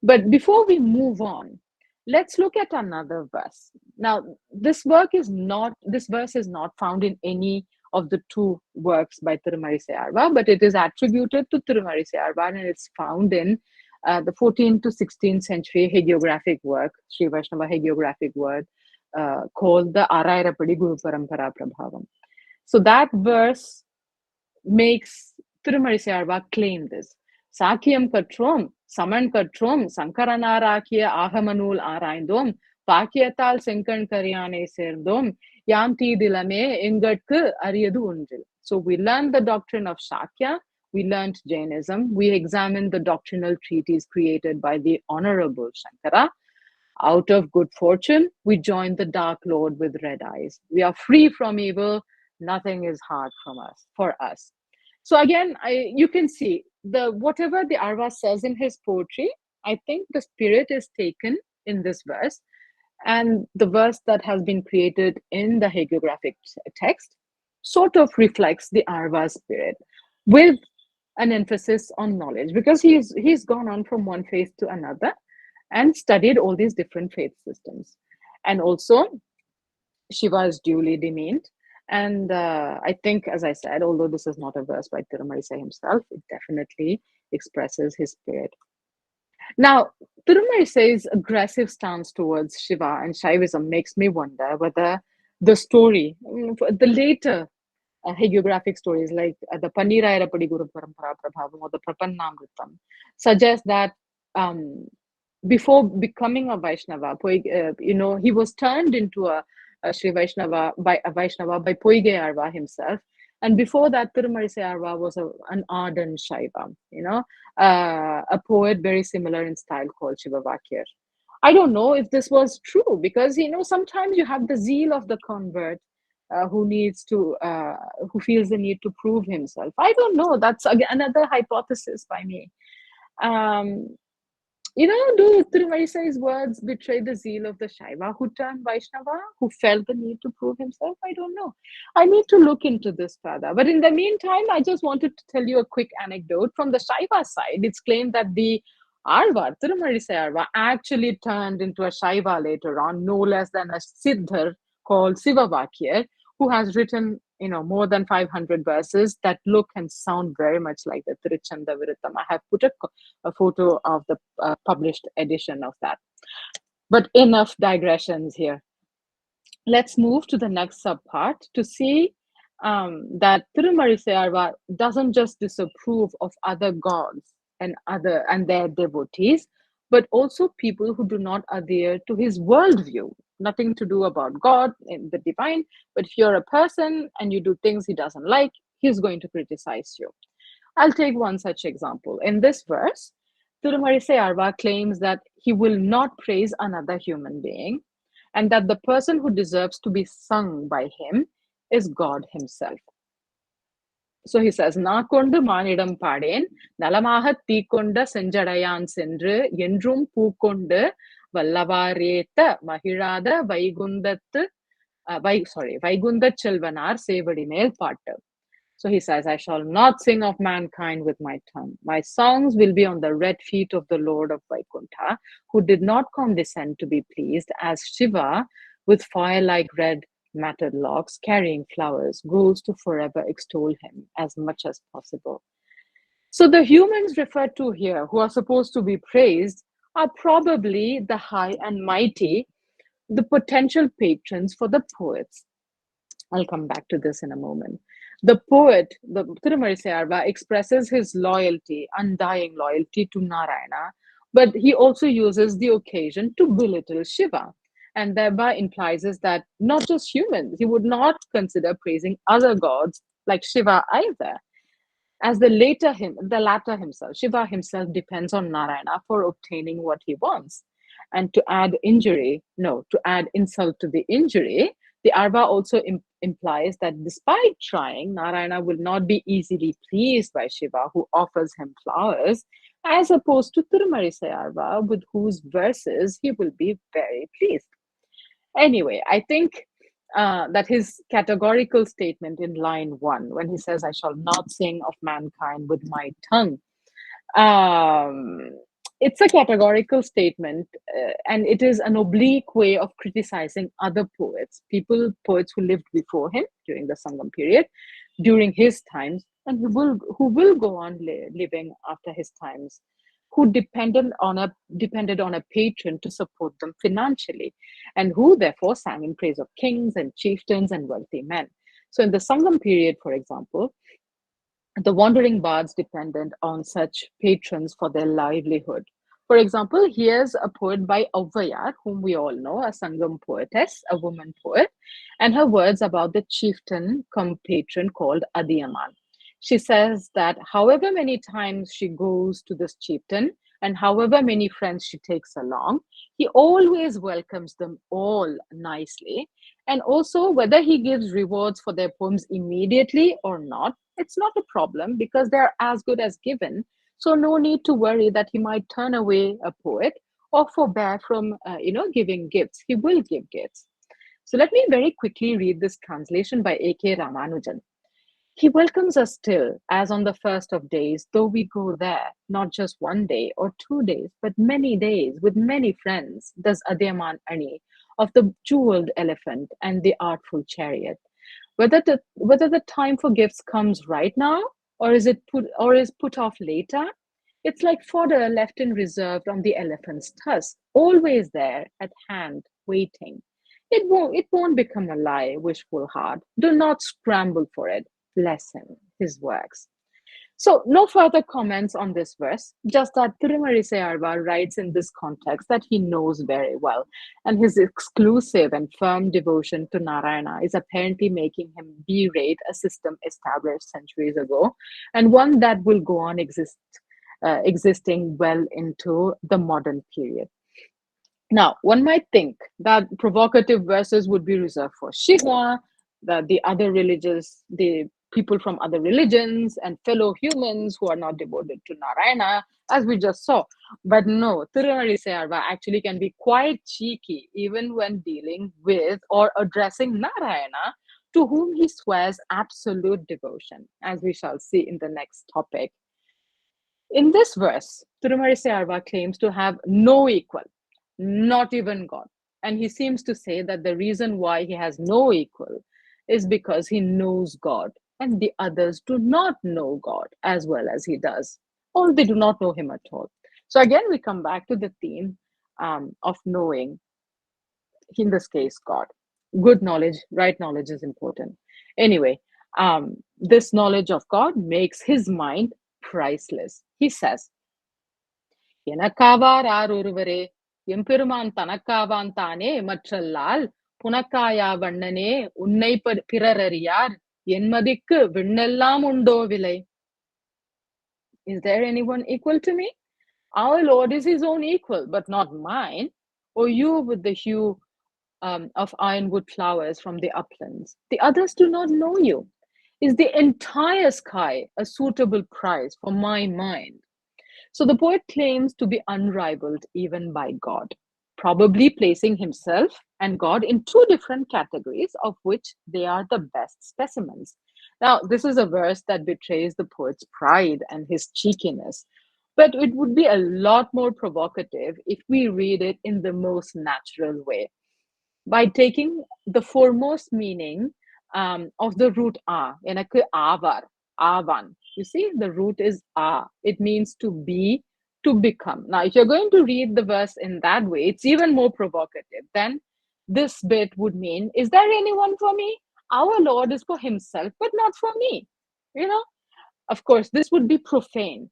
But before we move on, let's look at another verse. Now, this verse is not found in any of the two works by Tirumaļicai Āļvār, but it is attributed to Tirumaļicai Āļvār, and it's found in the 14th to 16th century hagiographic work, Sri Vaishnava hagiographic work, called the Ārāyirapadi Guru Parampara Prabhavam. So that verse makes Tirumaļicai Āļvār claim this. Sakyam Katrom, Saman Katrom, Sankaranarakiya Ahamanul Araindom, Pakiyatal Senkan Karyane Serdom, Yamti Dilame Ingatku Ariyadu Unjil. So we learned the doctrine of Shakya, we learned Jainism, we examined the doctrinal treatise created by the Honorable Shankara. Out of good fortune, we joined the Dark Lord with red eyes. We are free from evil, nothing is hard for us. So again, you can see whatever the Āļvār says in his poetry, I think the spirit is taken in this verse, and the verse that has been created in the hagiographic text sort of reflects the Āļvār spirit, with an emphasis on knowledge, because he's gone on from one faith to another and studied all these different faith systems. And also, Shiva is duly demeaned. And I think, as I said, although this is not a verse by Tirumaļicai himself, it definitely expresses his spirit. Now, Tirumaļicai's aggressive stance towards Shiva and Shaivism makes me wonder whether the story, the later hagiographic stories like the Pannīrāyirapadi Guru Parampara Prabhavam or the Prapannamritam, suggest that before becoming a Vaishnava, he was turned into a Sri Vaishnava by Poigai Āļvār himself. And before that, Tirumaļicai Āļvār was an ardent Shaiva, a poet very similar in style called Shivavakyar. I don't know if this was true, because sometimes you have the zeal of the convert who needs to who feels the need to prove himself. I don't know. That's again another hypothesis by me. Um, do Tirumaļicai's words betray the zeal of the Shaiva who turned Vaishnava, who felt the need to prove himself? I don't know. I need to look into this further. But in the meantime, I just wanted to tell you a quick anecdote. From the Shaiva side, it's claimed that the Āḻvār, Tirumaļicai Āḻvār, actually turned into a Shaiva later on, no less than a Siddhar called Sivavakyar, who has written more than 500 verses that look and sound very much like the Tiruccantaviruttam. I have put a photo of the published edition of that. But enough digressions here. Let's move to the next subpart to see that Tirumaļicai Āڵvār doesn't just disapprove of other gods and their devotees, but also people who do not adhere to his worldview. Nothing to do about God and the divine, but if you're a person and you do things he doesn't like, he's going to criticize you. I'll take one such example. In this verse, Tirumaļicai Āڵvār claims that he will not praise another human being, and that the person who deserves to be sung by him is God himself. So he says, "Na kondu manidam padeen, nalamahat தீக்கொண்ட செஞ்சடையான் சென்று என்றும் பூக்கொண்டு வல்லவாரேத்த மகிழாத வைகுந்தச் செல்வனார் சேவடி மேல் பாட்டு." So he says, "I shall not sing of mankind with my tongue. My songs will be on the red feet of the Lord of Vaikuntha, who did not condescend to be pleased, as Shiva, with fire-like red matted locks, carrying flowers, goes to forever extol him as much as possible." So the humans referred to here, who are supposed to be praised, are probably the high and mighty, the potential patrons for the poets. I'll come back to this in a moment. The poet, the Tirumaļicai Āڵvār, expresses his loyalty, undying loyalty to Narayana, but he also uses the occasion to belittle Shiva, and thereby implies that not just humans, he would not consider praising other gods like Shiva either. As the latter himself, Shiva himself depends on Narayana for obtaining what he wants. And to add insult to the injury, the Āڵvār also implies that despite trying, Narayana will not be easily pleased by Shiva, who offers him flowers, as opposed to Tirumaļicai Āڵvār, with whose verses he will be very pleased. Anyway, I think that his categorical statement in line 1, when he says, "I shall not sing of mankind with my tongue," it's a categorical statement, and it is an oblique way of criticizing other poets who lived before him during the Sangam period, during his times, and who will go on living after his times, who depended on a patron to support them financially, and who therefore sang in praise of kings and chieftains and wealthy men. So in the Sangam period, for example, the wandering bards depended on such patrons for their livelihood. For example, here's a poet by Avvayar, whom we all know, a Sangam poetess, a woman poet, and her words about the chieftain come patron called Adiyaman. She says that however many times she goes to this chieftain and however many friends she takes along, he always welcomes them all nicely. And also, whether he gives rewards for their poems immediately or not, it's not a problem because they're as good as given. So no need to worry that he might turn away a poet or forbear from, giving gifts. He will give gifts. So let me very quickly read this translation by A.K. Ramanujan. "He welcomes us still, as on the first of days, though we go there, not just 1 day or 2 days, but many days, with many friends, does Adiyaman Ani of the jeweled elephant and the artful chariot. Whether the time for gifts comes right now, or is put off later, it's like fodder left in reserve on the elephant's tusk, always there at hand, waiting. It won't become a lie, wishful heart. Do not scramble for it. Bless him, his works." So no further comments on this verse, just that Tirumaļicai Āڵvār writes in this context that he knows very well, and his exclusive and firm devotion to Narayana is apparently making him berate a system established centuries ago, and one that will go on existing well into the modern period. Now, one might think that provocative verses would be reserved for Shiva, the other religious, the people from other religions, and fellow humans who are not devoted to Narayana, as we just saw. But no, Tirumaļicai Āڵvār actually can be quite cheeky even when dealing with or addressing Narayana, to whom he swears absolute devotion, as we shall see in the next topic. In this verse, Tirumaļicai Āڵvār claims to have no equal, not even God. And he seems to say that the reason why he has no equal is because he knows God and the others do not know God as well as he does, or they do not know him at all. So again, we come back to the theme of knowing, in this case, God. Good knowledge, right knowledge is important. Anyway, this knowledge of God makes his mind priceless. He says, எனக்காவார் ஆர் ஒருவரே எம்பெருமான் தனக்காவான் தானே மற்றல்லால் புனக்காயா வண்ணனே உன்னை பிறரறியார் என்மதிக்கு விண்ணெல்லாம் உண்டோ விலை. Is there anyone equal to me? Our Lord is his own equal, but not mine. Or you with the hue of ironwood flowers from the uplands. The others do not know you. Is the entire sky a suitable prize for my mind? So the poet claims to be unrivaled even by God, probably placing himself and God in two different categories, of which they are the best specimens. Now, this is a verse that betrays the poet's pride and his cheekiness, but it would be a lot more provocative if we read it in the most natural way, by taking the foremost meaning of the root a, எனக்கு ஆவார், ஆவான். You see, the root is a. It means to be, to become. Now, if you're going to read the verse in that way, it's even more provocative. Then this bit would mean, is there anyone for me? Our Lord is for himself, but not for me. You know, of course, this would be profane,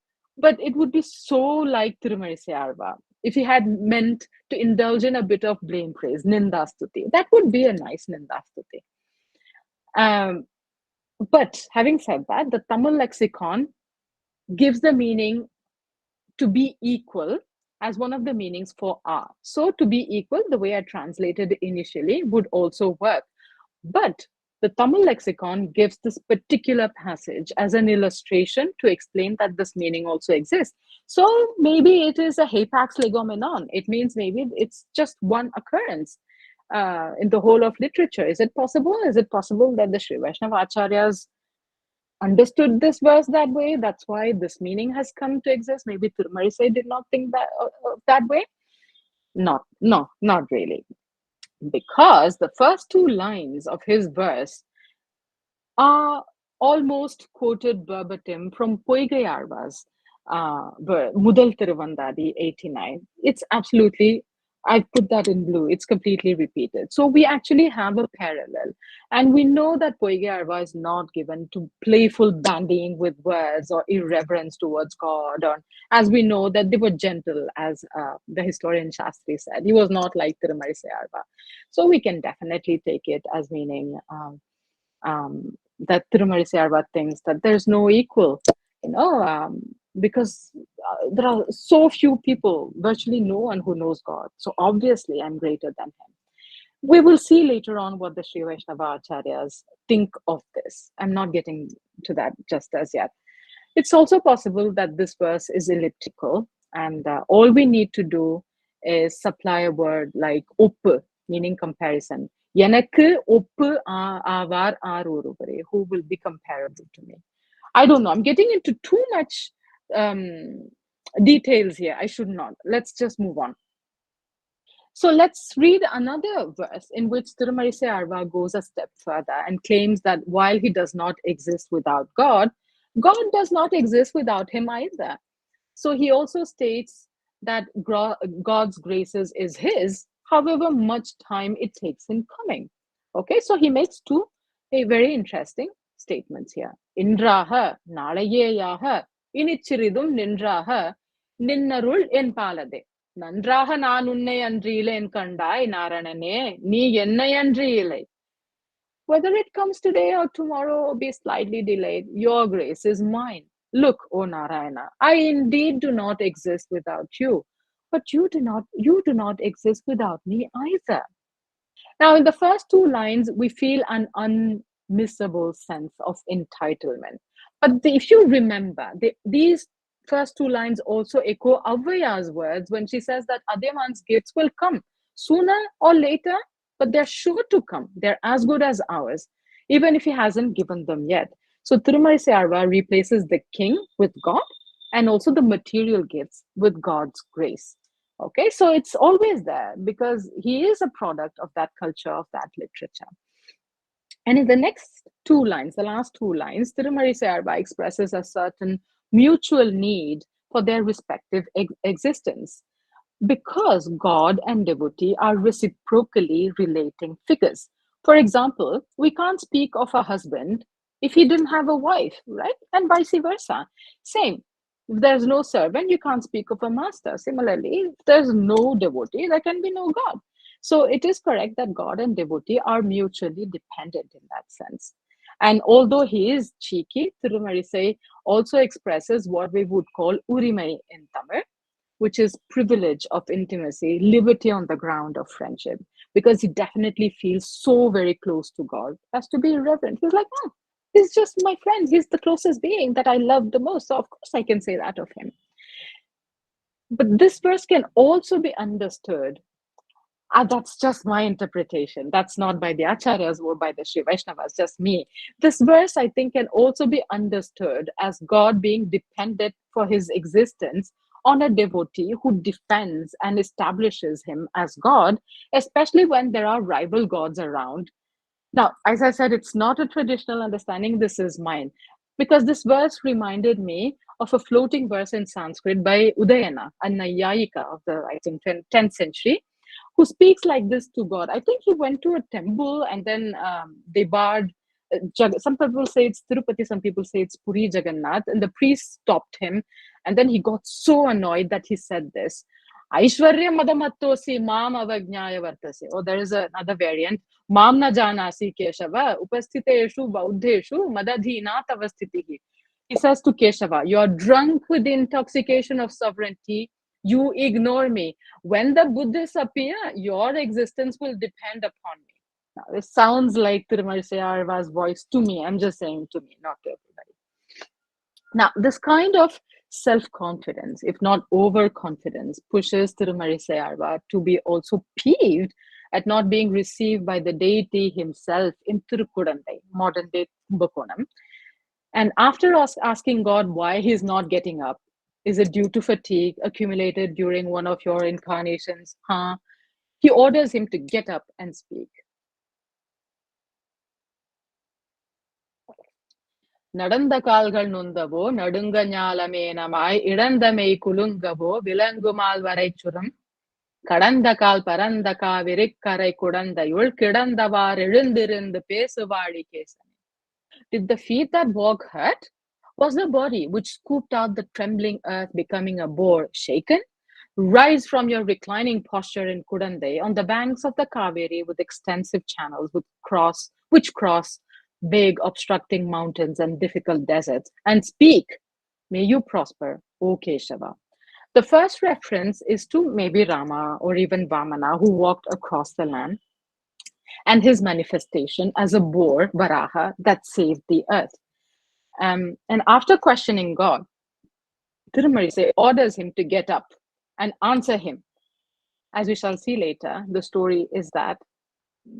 but it would be so like Tirumaļicai Āڵvār. If he had meant to indulge in a bit of blame praise, nindastuti, that would be a nice nindastuti. But having said that, the Tamil lexicon gives the meaning to be equal as one of the meanings for are. So to be equal, the way I translated initially, would also work. But the Tamil lexicon gives this particular passage as an illustration to explain that this meaning also exists. So maybe it is a hapax legomenon. It means maybe it's just one occurrence in the whole of literature. Is it possible? Is it possible that the Sri Vaishnava Acharyas understood this verse that way? That's why this meaning has come to exist. Maybe Tirumaļicai did not think that way. Not really. Because the first two lines of his verse are almost quoted verbatim from Poigai Āڵvār's Mudal Tiruvantāti 89. It's absolutely, I put that in blue, it's completely repeated. So we actually have a parallel. And we know that Poigai Āڵvār is not given to playful bandying with words or irreverence towards God. Or, as we know, that they were gentle, as the historian Shastri said. He was not like Tirumaļicai Āڵvār. So we can definitely take it as meaning that Tirumaļicai Āڵvār thinks that there's no equal, because there are so few people, virtually no one who knows God. So obviously I'm greater than him. We will see later on what the Sri Vaishnava Acharyas think of this. I'm not getting to that just as yet. It's also possible that this verse is elliptical, and all we need to do is supply a word like oppu, meaning comparison. எனக்கு ஒப்பு ஆவார் R ஒருவரே, who will be comparable to me. I don't know. I'm getting into too much details here. I should not. Let's just move on. So let's read another verse in which Tirumaļicai Āڵvār goes a step further and claims that while he does not exist without God, God does not exist without him either. So he also states that God's graces is his, however much time it takes in coming. Okay, so he makes two very interesting statements here. Indraha nalayeyaha inichiridum nindraha ninnarul en palade. நன்றாக நான் உன்னை அன்றியிலேன் கண்டாய் நாரணனே, நீ என்னை அன்றியிலை. Whether it comes today or tomorrow or be slightly delayed, your grace is mine. Look, O Narayana, I indeed do not exist without you. but you do not exist without me either. Now, in the first two lines, we feel an unmissable sense of entitlement. But if you remember, these first two lines also echo Avvaya's words when she says that Adyaman's gifts will come sooner or later, but they're sure to come. They're as good as ours, even if he hasn't given them yet. So Tirumaļicai Āڵvār replaces the king with God and also the material gifts with God's grace. Okay, so it's always there because he is a product of that culture, of that literature. And in the next two lines, the last two lines, Tirumaļicai Āڵvār expresses a certain mutual need for their respective existence because God and devotee are reciprocally relating figures. For example, we can't speak of a husband if he didn't have a wife, right? And vice versa. Same. If there's no servant, you can't speak of a master. Similarly, if there's no devotee, there can be no God. So it is correct that God and devotee are mutually dependent in that sense. And although he is cheeky, Tirumaļicai also expresses what we would call urimai in Tamil, which is privilege of intimacy, liberty on the ground of friendship, because he definitely feels so very close to God as to be irreverent. He's like, oh, he's just my friend. He's the closest being that I love the most. So of course I can say that of him. But this verse can also be understood. That's just my interpretation. That's not by the Acharyas or by the Sri Vaishnavas, just me. This verse, I think, can also be understood as God being dependent for his existence on a devotee who defends and establishes him as God, especially when there are rival gods around. Now, as I said, it's not a traditional understanding. This is mine. Because this verse reminded me of a floating verse in Sanskrit by Udayana, a Naiyayika of the, I think, 10th century, who speaks like this to God. I think he went to a temple and then they barred, some people say it's Tirupati, some people say it's Puri Jagannath, and the priest stopped him. And then he got so annoyed that he said this, Aishwarya madamattosi mam avajnaya vartase. Oh, there is another variant. Mam na janasi Keshava, upastiteshu bauddheshu madadhina tavastitihi. He says to Keshava, you are drunk with the intoxication of sovereignty. You ignore me. When the Buddhists appear, your existence will depend upon me. Now, this sounds like Tirumaļicai Āڵvār's voice to me. I'm just saying to me, not to everybody. Now, this kind of self-confidence, if not overconfidence, pushes Tirumaļicai Āڵvār to be also peeved at not being received by the deity himself in Tirukkudandai, modern-day Kumbakonam. And after asking God why he's not getting up, is it due to fatigue accumulated during one of your incarnations? He orders him to get up and speak. நடந்த கால்கள் நொந்தவோ நடுங்க ஞாலமேனமாய் இழந்தமை குலுங்கவோ விலங்குமால் வரைச்சுரம் கடந்த கால் பரந்த காவிரி கரை குடந்தையுள் கிடந்தவார் எழுந்திருந்து பேசுவாழி கேசனே. Did the feet that walk hurt? Was the body which scooped out the trembling earth becoming a bore shaken? Rise from your reclining posture in Kudandai on the banks of the Kaveri with extensive channels which cross big obstructing mountains and difficult deserts, and speak. May you prosper, O Keshava. The first reference is to maybe Rama or even Vamana, who walked across the land, and his manifestation as a boar, Varaha, that saved the earth. And after questioning God, Tirumaļicai orders him to get up and answer him. As we shall see later, the story is that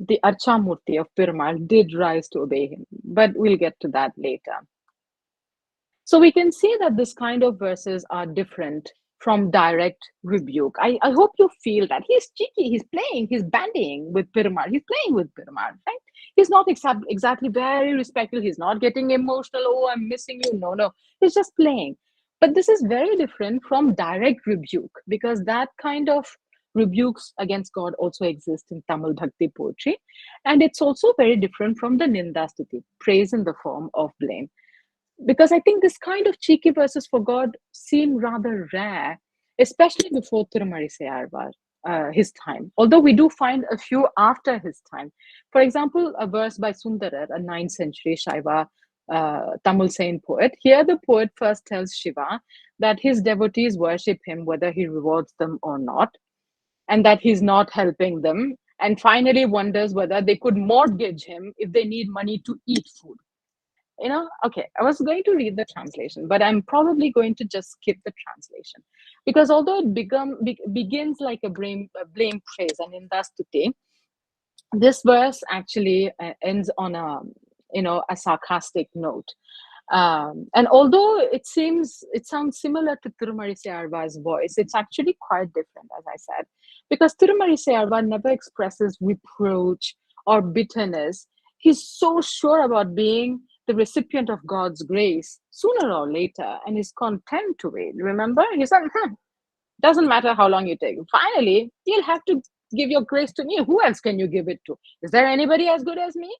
the Archamurti of Perumal did rise to obey him, but we'll get to that later. So we can see that this kind of verses are different from direct rebuke. I hope you feel that he's cheeky, he's playing, he's bandying with Perumal, he's playing with Perumal, right? He's not exactly very respectful, he's not getting emotional, oh, I'm missing you, no, he's just playing. But this is very different from direct rebuke, because that kind of rebukes against God also exist in Tamil Bhakti poetry. And it's also very different from the Nindastuti, praise in the form of blame. Because I think this kind of cheeky verses for God seem rather rare, especially before Tirumaļicai Āڵvār, his time. Although we do find a few after his time. For example, a verse by Sundarar, a 9th century Shaiva Tamil saint poet. Here, the poet first tells Shiva that his devotees worship him whether he rewards them or not, and that he's not helping them, and finally wonders whether they could mortgage him if they need money to eat food. Okay, I was going to read the translation, but I'm probably going to just skip the translation, because although it begins like a blame praise and indastute, this verse actually ends on a sarcastic note. And although it sounds similar to Tirumaļicai Āڵvār's voice, it's actually quite different, as I said, because Tirumaļicai Āڵvār never expresses reproach or bitterness. He's so sure about being the recipient of God's grace sooner or later, and is content to wait. Remember, he said, doesn't matter how long you take. Finally, you'll have to give your grace to me. Who else can you give it to? Is there anybody as good as me?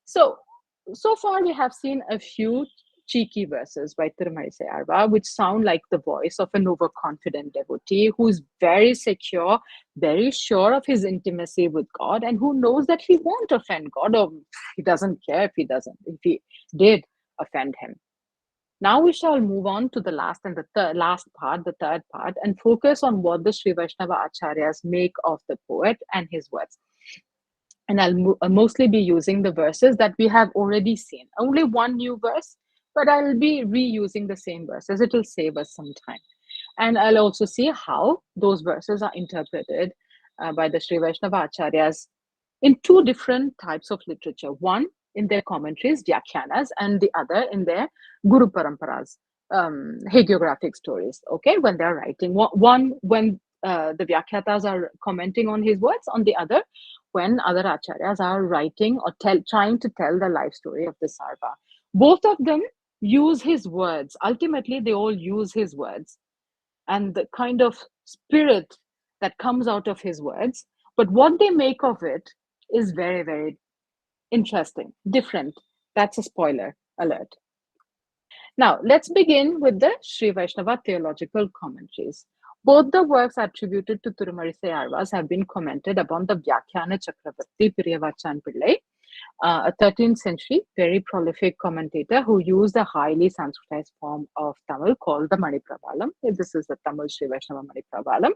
So far we have seen a few cheeky verses by Tirumaļicai Āڵvār, which sound like the voice of an overconfident devotee who's very secure, very sure of his intimacy with God, and who knows that he won't offend God, or he doesn't care if he did offend him. Now we shall move on to the last and the third part, and focus on what the Sri Vaishnava Acharyas make of the poet and his words. And I'll mostly be using the verses that we have already seen. Only one new verse, but I'll be reusing the same verses. It will save us some time. And I'll also see how those verses are interpreted by the Sri Vaishnava Acharyas in two different types of literature. One in their commentaries, Vyakhyanas, and the other in their Guru Paramparas, hagiographic stories, okay, when they're writing. One when the Vyakyatas are commenting on his words, on the other when other Acharyas are writing or trying to tell the life story of the Sarva. Both of them use his words. Ultimately, they all use his words and the kind of spirit that comes out of his words. But what they make of it is very, very interesting, different. That's a spoiler alert. Now, let's begin with the Sri Vaishnava theological commentaries. Both the works attributed to Tirumaļicai Āڵvār have been commented upon the Vyakhyana Chakravarti Periyavachan Pillai, a 13th century very prolific commentator who used a highly Sanskritized form of Tamil called the Manipravalam. This is the Tamil Sri Vaishnava Manipravalam,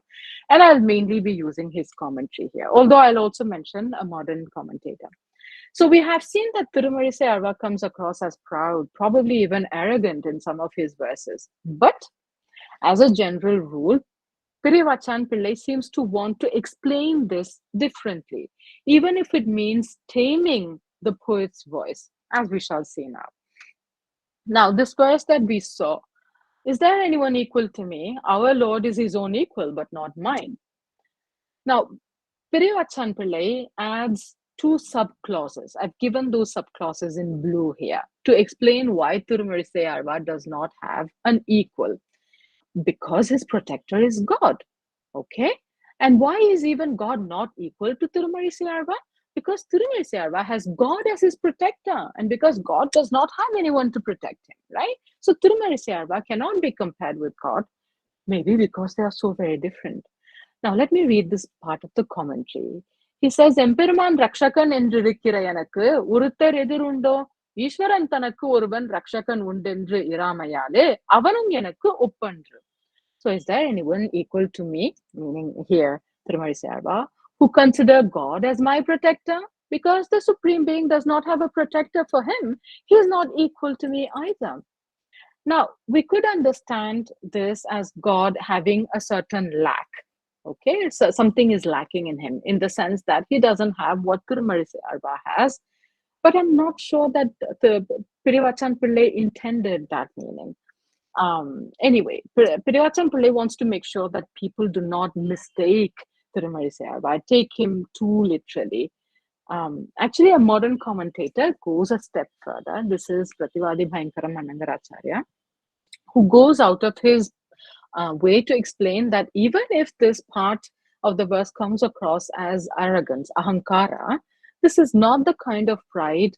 and I'll mainly be using his commentary here, although I'll also mention a modern commentator. So we have seen that Tirumaļicai Āڵvār comes across as proud, probably even arrogant in some of his verses. But as a general rule, Periyavachan Pillai seems to want to explain this differently, even if it means taming the poet's voice, as we shall see now. Now, this verse that we saw, is there anyone equal to me? Our Lord is his own equal, but not mine. Now, Periyavachan Pillai adds two sub-clauses. I've given those sub-clauses in blue here to explain why Tirumaļicai Āڵvār does not have an equal. Because his protector is God, okay? And why is even God not equal to Tirumaļicai Āڵvār? Because Tirumaļicai Āڵvār has God as his protector, and because God does not have anyone to protect him, right? So Tirumaļicai Āڵvār cannot be compared with God, maybe because they are so very different. Now, let me read this part of the commentary. He says, Emperuman Rakshakan endrikira எனக்கு ஒருத்தர் எதிருண்டோ ஈஸ்வரன் தனக்கு ஒருவன் ரக்ஷகன் உண்டென்று இராமையாலே அவனும் எனக்கு ஒப்பன்று. So is there anyone equal to me, meaning here Tirumaļicai Āڵvār, who consider God as my protector? Because the Supreme Being does not have a protector for him, he is not equal to me either. Now, we could understand this as God having a certain lack. Okay, so something is lacking in him, in the sense that he doesn't have what Tirumaļicai Āڵvār has. But I'm not sure that the Periyavachan Pillai intended that meaning. Anyway, Periyavachan Pillai wants to make sure that people do not mistake Tirumaļicai Āڵvār, take him too literally. Actually, a modern commentator goes a step further. This is Prativadi Bhayankaram Anangaracharya, who goes out of his way to explain that even if this part of the verse comes across as arrogance, ahankara, this is not the kind of pride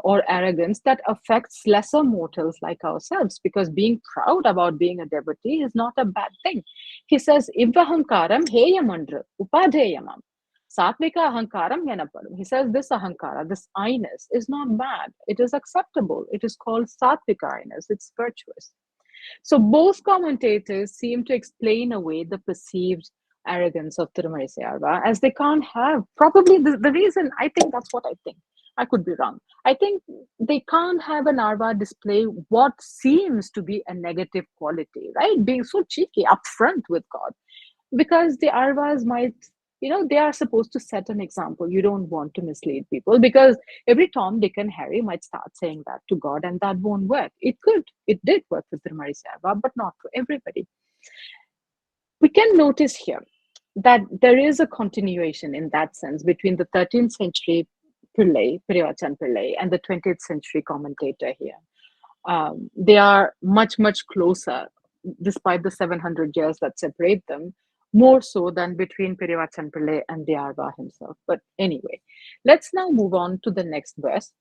or arrogance that affects lesser mortals like ourselves, because being proud about being a devotee is not a bad thing. He says, Ivvahankaram heyamandra upadheyamam. Satvika ahankaram enapadum. He says this ahankara, this I-ness, is not bad. It is acceptable. It is called Satvika I-ness. It's virtuous. So both commentators seem to explain away the perceived arrogance of Tirumaļicai Āڵvār, as they can't have, probably the reason, I think that's what I think. I could be wrong. I think they can't have an Āڵvār display what seems to be a negative quality, right? Being so cheeky, upfront with God. Because the Āڵvārs might, they are supposed to set an example. You don't want to mislead people, because every Tom, Dick, and Harry might start saying that to God, and that won't work. It did work with Tirumaļicai Āڵvār, but not for everybody. We can notice here that there is a continuation in that sense between the 13th century Pillai, Periyavachan Pillai, and the 20th century commentator here. They are much, much closer, despite the 700 years that separate them, more so than between Periyavachan Pillai and the Āڵvār himself. But anyway, let's now move on to the next verse.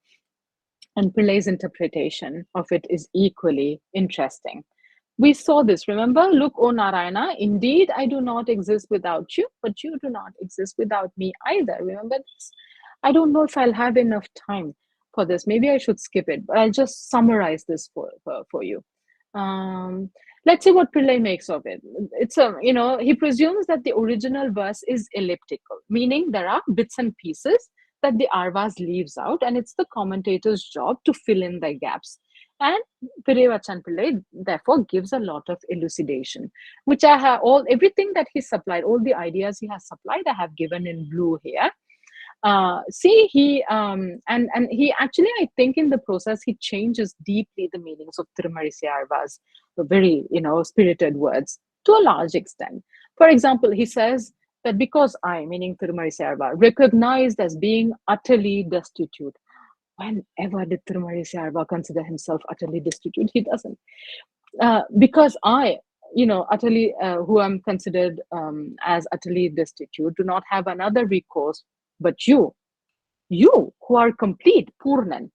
And Pillai's interpretation of it is equally interesting. We saw this, remember? Look, O Narayana, indeed I do not exist without you, but you do not exist without me either. Remember this? I don't know if I'll have enough time for this. Maybe I should skip it, but I'll just summarize this for you. Let's see what Pillai makes of it. He presumes that the original verse is elliptical, meaning there are bits and pieces that the Āڵvārs leaves out, and it's the commentator's job to fill in the gaps. And Periyavachan Pillai therefore gives a lot of elucidation, which I have everything that he supplied, all the ideas he has supplied, I have given in blue here. See, he and he actually, I think in the process, he changes deeply the meanings of Tirumaļicai Āڵvār's very, spirited words to a large extent. For example, he says that because I, meaning Tirumaļicai Āڵvār, recognized as being utterly destitute. Whenever did Tirumaļicai Āڵvār consider himself utterly destitute? He doesn't. Because I, utterly, who am considered as utterly destitute, do not have another recourse but you who are complete, Purnan,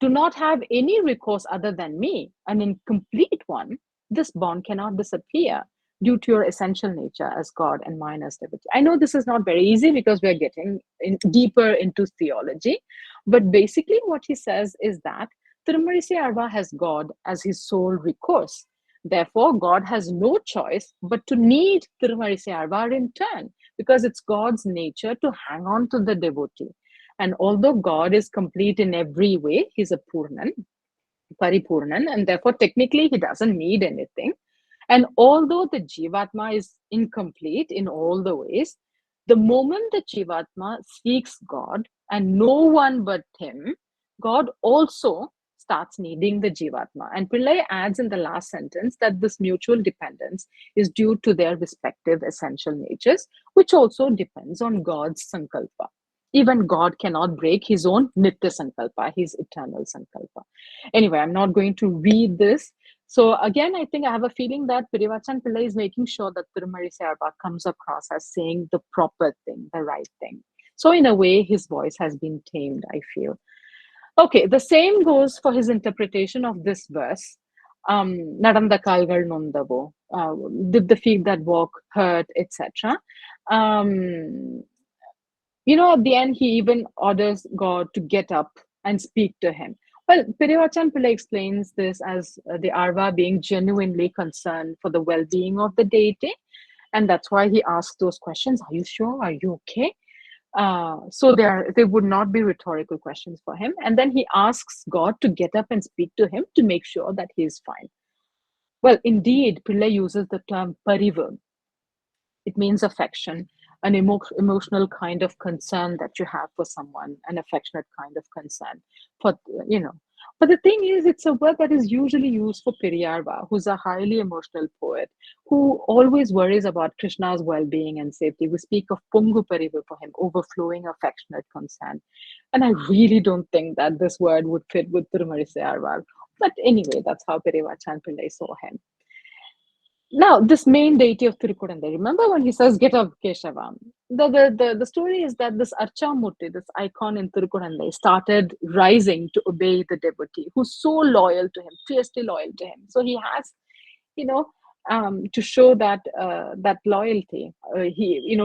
do not have any recourse other than me, an incomplete one. This bond cannot disappear due to your essential nature as God and mine as devotee. I know this is not very easy because we're getting deeper into theology, but basically what he says is that Tirumaļicai Āڵvār has God as his sole recourse. Therefore, God has no choice but to need Tirumaļicai Āڵvār in turn, because it's God's nature to hang on to the devotee. And although God is complete in every way, he's a Purnan, Paripurnan, and therefore technically he doesn't need anything. And although the Jivatma is incomplete in all the ways, the moment the Jivatma seeks God and no one but him, God also starts needing the Jivatma. And Pillai adds in the last sentence that this mutual dependence is due to their respective essential natures, which also depends on God's Sankalpa. Even God cannot break his own Nitya Sankalpa, his eternal Sankalpa. Anyway, I'm not going to read this. So again, I think I have a feeling that Periyavachan Pillai is making sure that Tirumaļicai Āڵvār comes across as saying the proper thing, the right thing. So in a way, his voice has been tamed, I feel. Okay, the same goes for his interpretation of this verse. Nadanda kalgal nondavo, did the feet that walk hurt, etc. At the end, he even orders God to get up and speak to him. Well, Periyavachan Pillai explains this as the Āڵvār being genuinely concerned for the well-being of the deity. And that's why he asks those questions. Are you sure? Are you okay? So they would not be rhetorical questions for him. And then he asks God to get up and speak to him to make sure that he is fine. Well, indeed, Pillai uses the term parivu. It means affection, an emotional kind of concern that you have for someone, an affectionate kind of concern for, But the thing is, it's a word that is usually used for Periyarva, who's a highly emotional poet, who always worries about Krishna's well-being and safety. We speak of Pungu Parivu for him, overflowing affectionate concern. And I really don't think that this word would fit with Tirumaļicai Āڵvār. But anyway, that's how Periyavachan Pillai saw him. Now, this main deity of Tiruccantaviruttam, remember when he says, get up, Keshavam? The story is that this Archamurti, this icon in Tiruccantaviruttam, started rising to obey the devotee who's so loyal to him, fiercely loyal to him. So he has, to show that that loyalty. He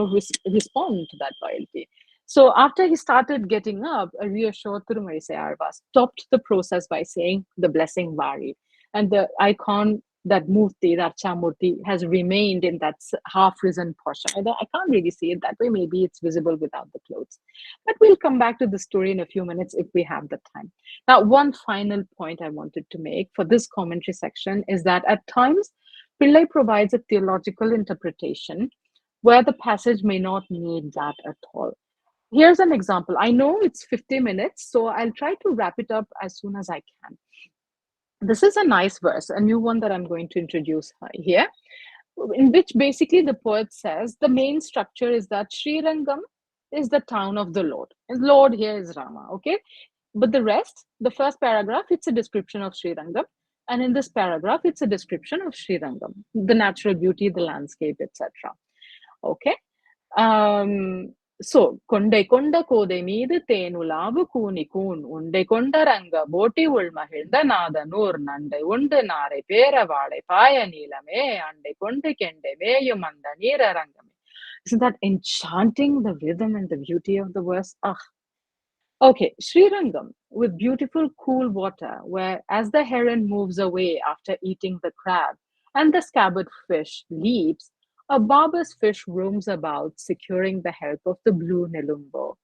respond to that loyalty. So after he started getting up, a reassured Tirumaļicai Āڵvār stopped the process by saying the blessing Vari, and the icon, that Murti, that Chamurti, has remained in that half-risen posture. I can't really see it that way. Maybe it's visible without the clothes. But we'll come back to the story in a few minutes if we have the time. Now, one final point I wanted to make for this commentary section is that at times, Pillai provides a theological interpretation where the passage may not need that at all. Here's an example. I know it's 50 minutes, so I'll try to wrap it up as soon as I can. This is a nice verse, a new one that I'm going to introduce here, in which basically the poet says the main structure is that Srirangam is the town of the Lord. And Lord here is Rama, okay? But the rest, the first paragraph, it's a description of Srirangam. And in this paragraph, it's a description of Srirangam, the natural beauty, the landscape, etc. Okay? So, Konde konda kode meedu teenulavu kuni kun, unde konda ranga boti ulmahilda nada nur nande unde nare pera vade paya neelame ande konde kende veyumanda neera rangame. Isn't that enchanting, the rhythm and the beauty of the verse? Okay, Srirangam, with beautiful cool water, where as the heron moves away after eating the crab and the scabbard fish leaps, a barber's fish roams about, securing the help of the blue Nelumbo.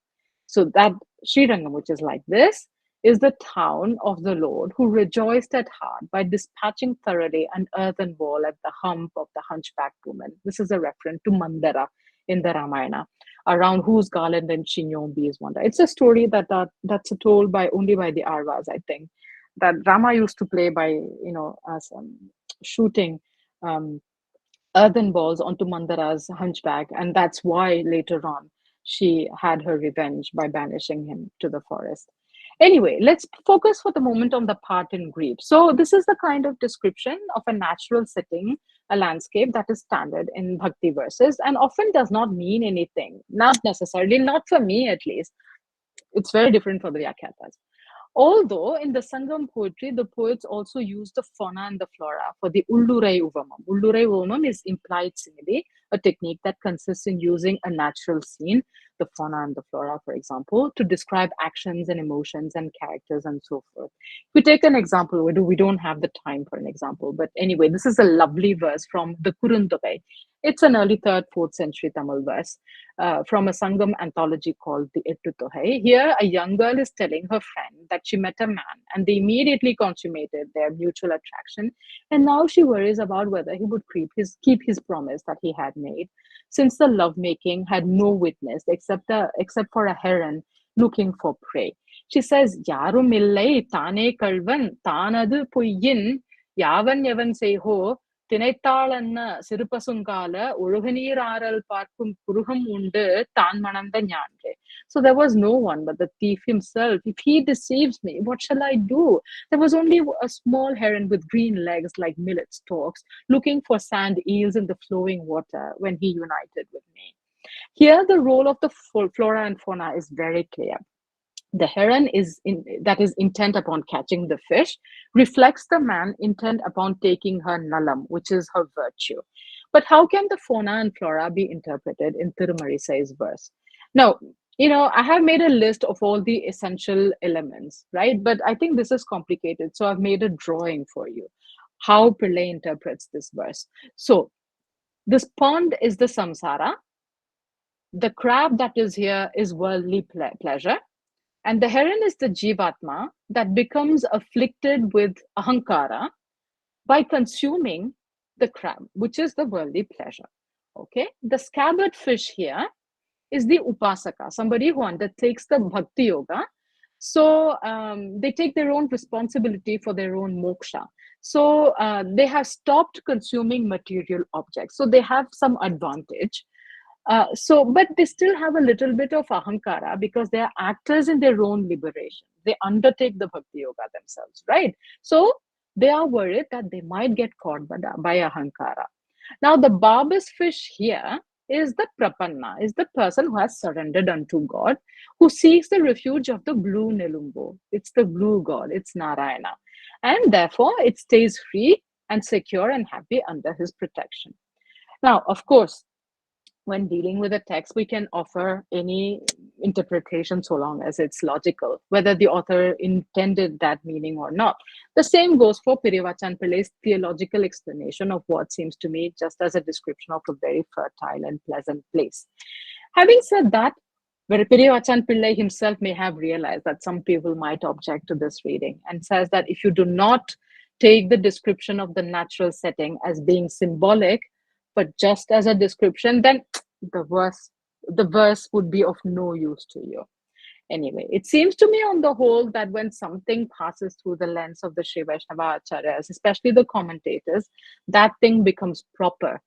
So that Srirangam, which is like this, is the town of the Lord who rejoiced at heart by dispatching thoroughly an earthen ball at the hump of the hunchbacked woman. This is a reference to Mandara in the Ramayana, around whose garland and chignon bees wander. It's a story that's told only by the Āļvārs, I think, that Rama used to play by, as shooting earthen balls onto Mandara's hunchback, and that's why later on she had her revenge by banishing him to the forest. Anyway, let's focus for the moment on the part in grief. So this is the kind of description of a natural setting, a landscape that is standard in Bhakti verses and often does not mean anything, not necessarily, not for me at least. It's very different for the Vyakyatas. Although in the Sangam poetry, the poets also use the fauna and the flora for the Ullurai Uvamam. Ullurai Uvamam is implied simile, a technique that consists in using a natural scene, the fauna and the flora, for example, to describe actions and emotions and characters and so forth. If we take an example, we don't have the time for an example, but anyway, this is a lovely verse from the Kuruntokai. It's an early 3rd, 4th century Tamil verse from a Sangam anthology called the Ettutohai. Here, a young girl is telling her friend that she met a man and they immediately consummated their mutual attraction. And now she worries about whether he would keep his promise that he had made, since the lovemaking had no witness except for a heron looking for prey. She says, Yarum illai tane kalvan tanadu puyyin yavan yavan seho Tinaittalanna Sirupasungala Uruhaniraral Parkum Kuruham Unde Tan Mananda Nyandre. So there was no one but the thief himself. If he deceives me, what shall I do? There was only a small heron with green legs like millet stalks, looking for sand eels in the flowing water when he united with me. Here, the role of the flora and fauna is very clear. The heron that is intent upon catching the fish reflects the man intent upon taking her nalam, which is her virtue. But how can the fauna and flora be interpreted in Tirumaļicai's verse? Now, I have made a list of all the essential elements, right? But I think this is complicated. So I've made a drawing for you, how Pillai interprets this verse. So this pond is the samsara. The crab that is here is worldly pleasure. And the heron is the jivatma that becomes afflicted with ahankara by consuming the crab, which is the worldly pleasure. Okay, the scabbard fish here is the upasaka, somebody who undertakes the bhakti yoga. So they take their own responsibility for their own moksha. So they have stopped consuming material objects. So they have some advantage. But they still have a little bit of ahankara because they are actors in their own liberation. They undertake the bhakti yoga themselves, right? So they are worried that they might get caught by ahankara. Now, the barber's fish here is the prapanna, is the person who has surrendered unto God, who seeks the refuge of the blue Nelumbo. It's the blue God, it's Narayana. And therefore, it stays free and secure and happy under his protection. Now, of course, when dealing with a text, we can offer any interpretation so long as it's logical, whether the author intended that meaning or not. The same goes for Periyavachan Pillai's theological explanation of what seems to me just as a description of a very fertile and pleasant place. Having said that, Periyavachan Pillai himself may have realized that some people might object to this reading, and says that if you do not take the description of the natural setting as being symbolic, but just as a description, then the verse would be of no use to you. Anyway, it seems to me on the whole that when something passes through the lens of the Sri Vaishnava Acharyas, especially the commentators, that thing becomes proper,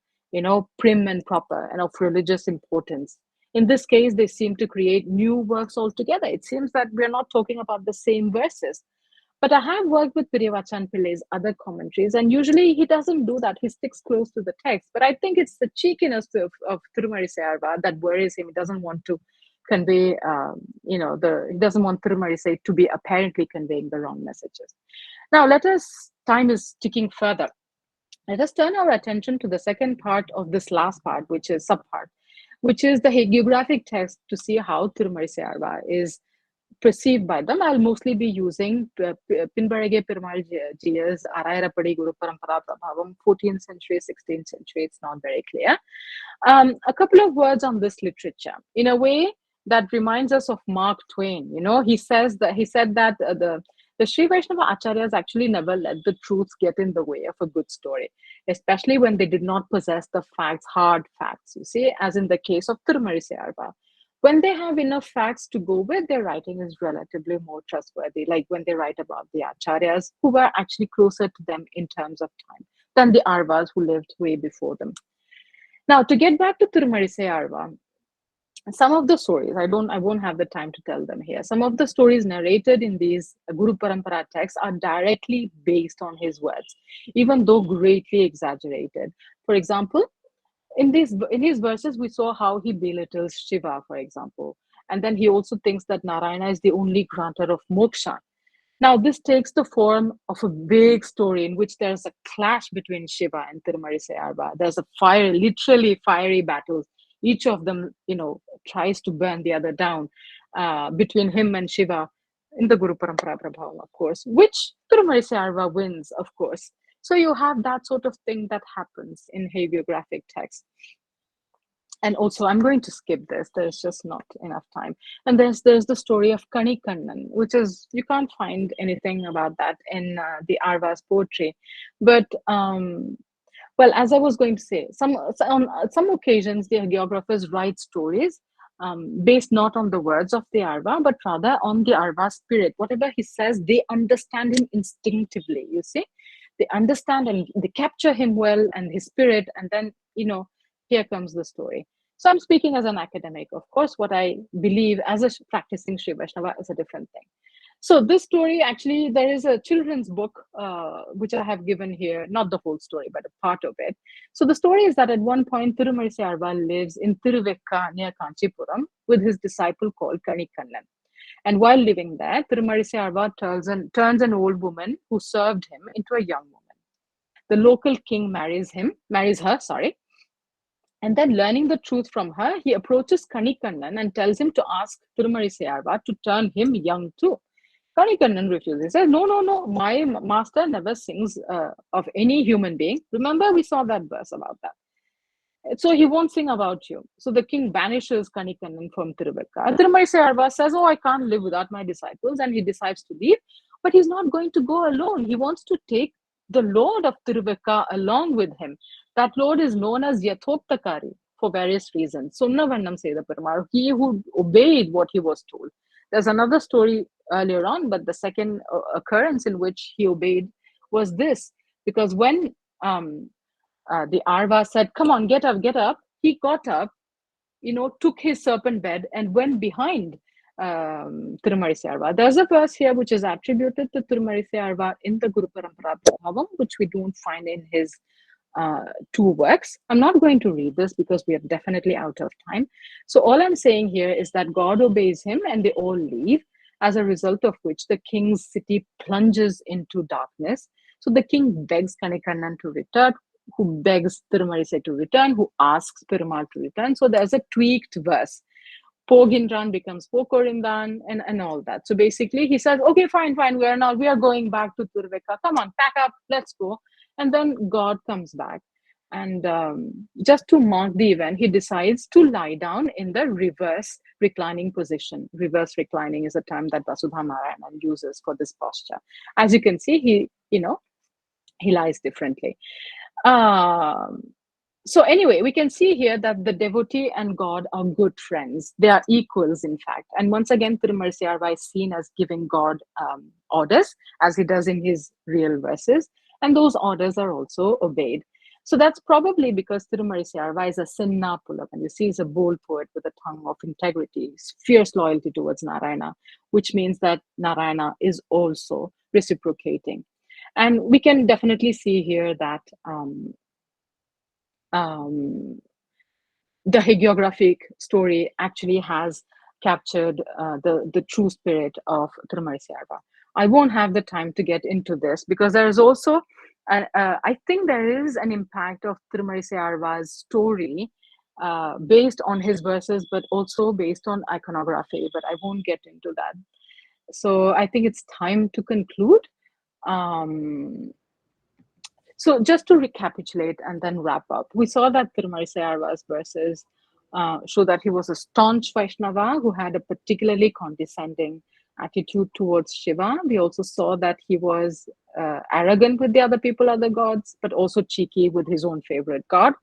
prim and proper and of religious importance. In this case, they seem to create new works altogether. It seems that we're not talking about the same verses. But I have worked with Periyavachan Pillai's other commentaries, and usually he doesn't do that. He sticks close to the text. But I think it's the cheekiness of Tirumaļicai Āḻvār that worries him. He doesn't want to convey, he doesn't want Tirumaļicai to be apparently conveying the wrong messages. Now, time is ticking further. Let us turn our attention to the second part of this last part, which is subpart, which is the hagiographic text, to see how Tirumaļicai Āڵvār is perceived by them. I'll mostly be using Pinbarage Perumal Ji's Arayarapadi Guru Parampara Prabhavam, 14th century, 16th century. It's not very clear. A couple of words on this literature, in a way that reminds us of Mark Twain. He said that the Sri Vaishnava Acharyas actually never let the truths get in the way of a good story, especially when they did not possess the facts, hard facts, as in the case of Tirumaļicai Āڵvār. When they have enough facts to go with, their writing is relatively more trustworthy, like when they write about the Acharyas, who were actually closer to them in terms of time than the Āڵvārs who lived way before them. Now, to get back to Tirumaļicai Āڵvār, some of the stories, I won't have the time to tell them here. Some of the stories narrated in these Guru Parampara texts are directly based on his words, even though greatly exaggerated. For example, in his verses, we saw how he belittles Shiva, for example. And then he also thinks that Narayana is the only granter of moksha. Now, this takes the form of a big story in which there's a clash between Shiva and Tirumaļicai Āڵvār. There's a literally fiery battle. Each of them, tries to burn the other down between him and Shiva in the Guru Parampara Prabhavam, of course, which Tirumaļicai Āڵvār wins, of course. So you have that sort of thing that happens in hagiographic text. And also, I'm going to skip this. There's just not enough time. And there's the story of Kanikannan, which is, you can't find anything about that in the Āڵvār's poetry. But, well, as I was going to say, on some occasions, the hagiographers write stories based not on the words of the Āڵvār, but rather on the Āڵvār's spirit. Whatever he says, they understand him instinctively, They understand and they capture him well and his spirit, and then, here comes the story. So I'm speaking as an academic. Of course, what I believe as a practicing Sri Vaishnava is a different thing. So this story, actually, there is a children's book, which I have given here, not the whole story, but a part of it. So the story is that at one point, Tirumaļicai Āڵvār lives in Tiruvekka near Kanchipuram with his disciple called Kanikannan. And while living there, Tirumaļicai Āڵvār turns an old woman who served him into a young woman. The local king marries her, and then, learning the truth from her, he approaches Kanikannan and tells him to ask Tirumaļicai Āڵvār to turn him young too. Kanikannan refuses. He says, no, my master never sings of any human being. Remember, we saw that verse about that. So he won't sing about you. So the king banishes Kanikannan from Tiruvekka. Tirumaļicai Āڵvār says, I can't live without my disciples, and he decides to leave. But he's not going to go alone. He wants to take the Lord of Tiruvekka along with him. That Lord is known as Yathoptakari for various reasons. Sunnavarnam Seda Perumal, he who obeyed what he was told. There's another story earlier on, but the second occurrence in which he obeyed was this. Because when the Āڵvār said, come on, get up, he got up, took his serpent bed and went behind Tirumaļicai Āڵvār. There's a verse here which is attributed to Tirumaļicai Āڵvār in the Guru Parampara Prabhavam, which we don't find in his two works. I'm not going to read this because we are definitely out of time. So all I'm saying here is that God obeys him and they all leave, as a result of which the king's city plunges into darkness. So the king begs Kanikannan to return, who begs Tirumalizai to return, who asks Perumal to return. So there's a tweaked verse. Pogindran becomes Pokorindan and all that. So basically he says, okay, fine, we are going back to Turveka. Come on, pack up, let's go. And then God comes back. And just to mark the event, he decides to lie down in the reverse reclining position. Reverse reclining is a term that Vasudha Narayanan uses for this posture. As you can see, he lies differently. So anyway, we can see here that the devotee and God are good friends. They are equals, in fact. And once again, Tirumaḻicai Āڵvār is seen as giving God orders, as he does in his real verses. And those orders are also obeyed. So that's probably because Tirumaļicai Āڵvār is a Sinna Pulavan. And you see, he's a bold poet with a tongue of integrity, fierce loyalty towards Narayana, which means that Narayana is also reciprocating. And we can definitely see here that the hagiographic story actually has captured the true spirit of Tirumaļicai Āڵvār. I won't have the time to get into this because there is also, I think there is an impact of Tirumaļicai Āڵvār's story based on his verses, but also based on iconography, but I won't get into that. So I think it's time to conclude. So just to recapitulate and then wrap up, we saw that Tirumaļicai Āڵvār's verses show that he was a staunch Vaishnava who had a particularly condescending attitude towards Shiva. We also saw that he was arrogant with the other people, other gods, but also cheeky with his own favorite god.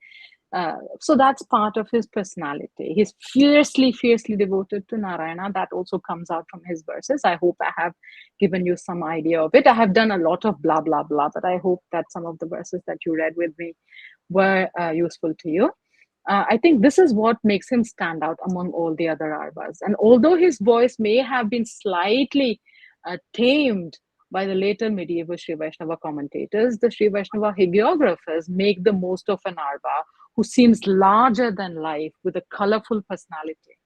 So that's part of his personality. He's fiercely devoted to Narayana. That also comes out from his verses. I hope I have given you some idea of it. I have done a lot of blah, blah, blah, but I hope that some of the verses that you read with me were useful to you. I think this is what makes him stand out among all the other Āڵvārs. And although his voice may have been slightly tamed by the later medieval Sri Vaishnava commentators, the Sri Vaishnava hagiographers make the most of an Āڵvār who seems larger than life with a colorful personality.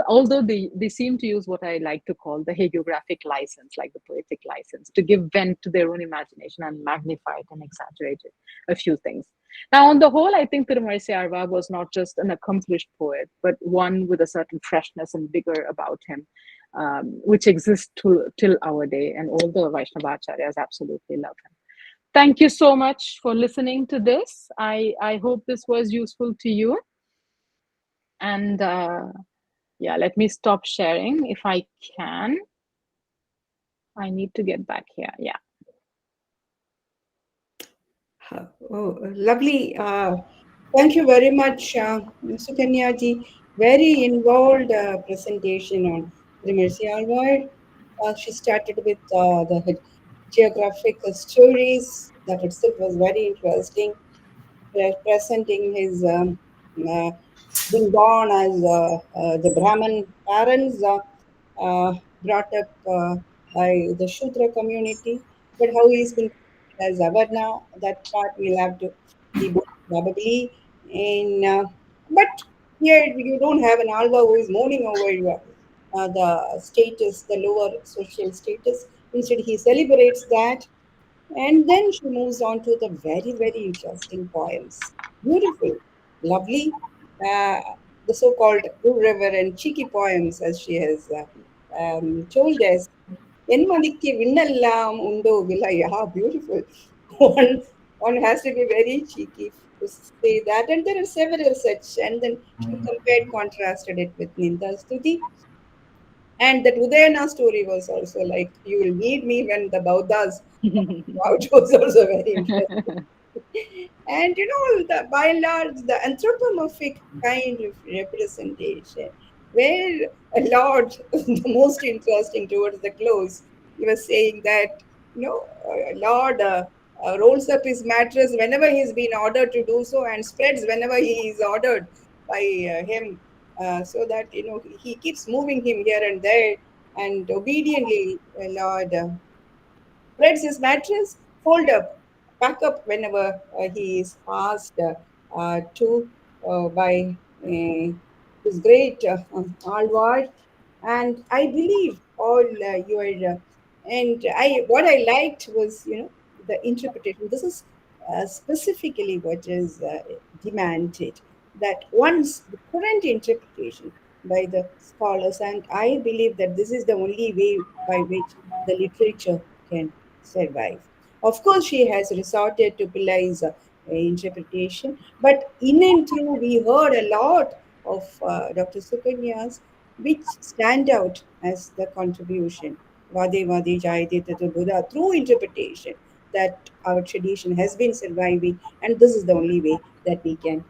Although they seem to use what I like to call the hagiographic license, like the poetic license, to give vent to their own imagination and magnify it and exaggerate it, a few things. Now, on the whole, I think Tirumaļicai Āڵvār was not just an accomplished poet, but one with a certain freshness and vigor about him, which exists till our day, and all the Vaishnava acharyas absolutely love him. Thank you so much for listening to this. I hope this was useful to you. And yeah, let me stop sharing if I can. I need to get back here. Yeah.
Oh, lovely. Thank you very much, Suganya ji. Very involved presentation on Tirumaļicai Āڵvār. She started with the geographic stories. That itself was very interesting. Presenting his being born as the Brahmin parents, brought up by the Shudra community, but how he's been as Avarna, that part we'll have to debate probably. But here you don't have an Āڵvār who is mourning over the status, the lower social status. Instead, he celebrates that. And then she moves on to the very interesting poems. Beautiful, lovely, the so called irreverent, cheeky poems, as she has told us. Enmadikki vinnallam undo vilaya. Beautiful. One has to be very cheeky to say that. And there are several such. And then she compared, contrasted it with Ninda Stuti. And that Udayana story was also like, you will need me when the Bauddhas out was also very interesting. And by and large, the anthropomorphic kind of representation, where a Lord, the most interesting towards the close, he was saying that, Lord rolls up his mattress whenever he's been ordered to do so and spreads whenever he is ordered by him, so that, he keeps moving him here and there, and obediently, Lord spreads his mattress, fold up, pack up whenever he is asked to by his great Āڵvār. And I believe all your And what I liked was, the interpretation. This is specifically what is demanded, that once the current interpretation by the scholars, and I believe that this is the only way by which the literature can survive. Of course, she has resorted to Pillai's interpretation, but in and through, we heard a lot of Dr. Sukanya's, which stand out as the contribution. Vade Vade Jayate Tato Buddha, through interpretation, that our tradition has been surviving, and this is the only way that we can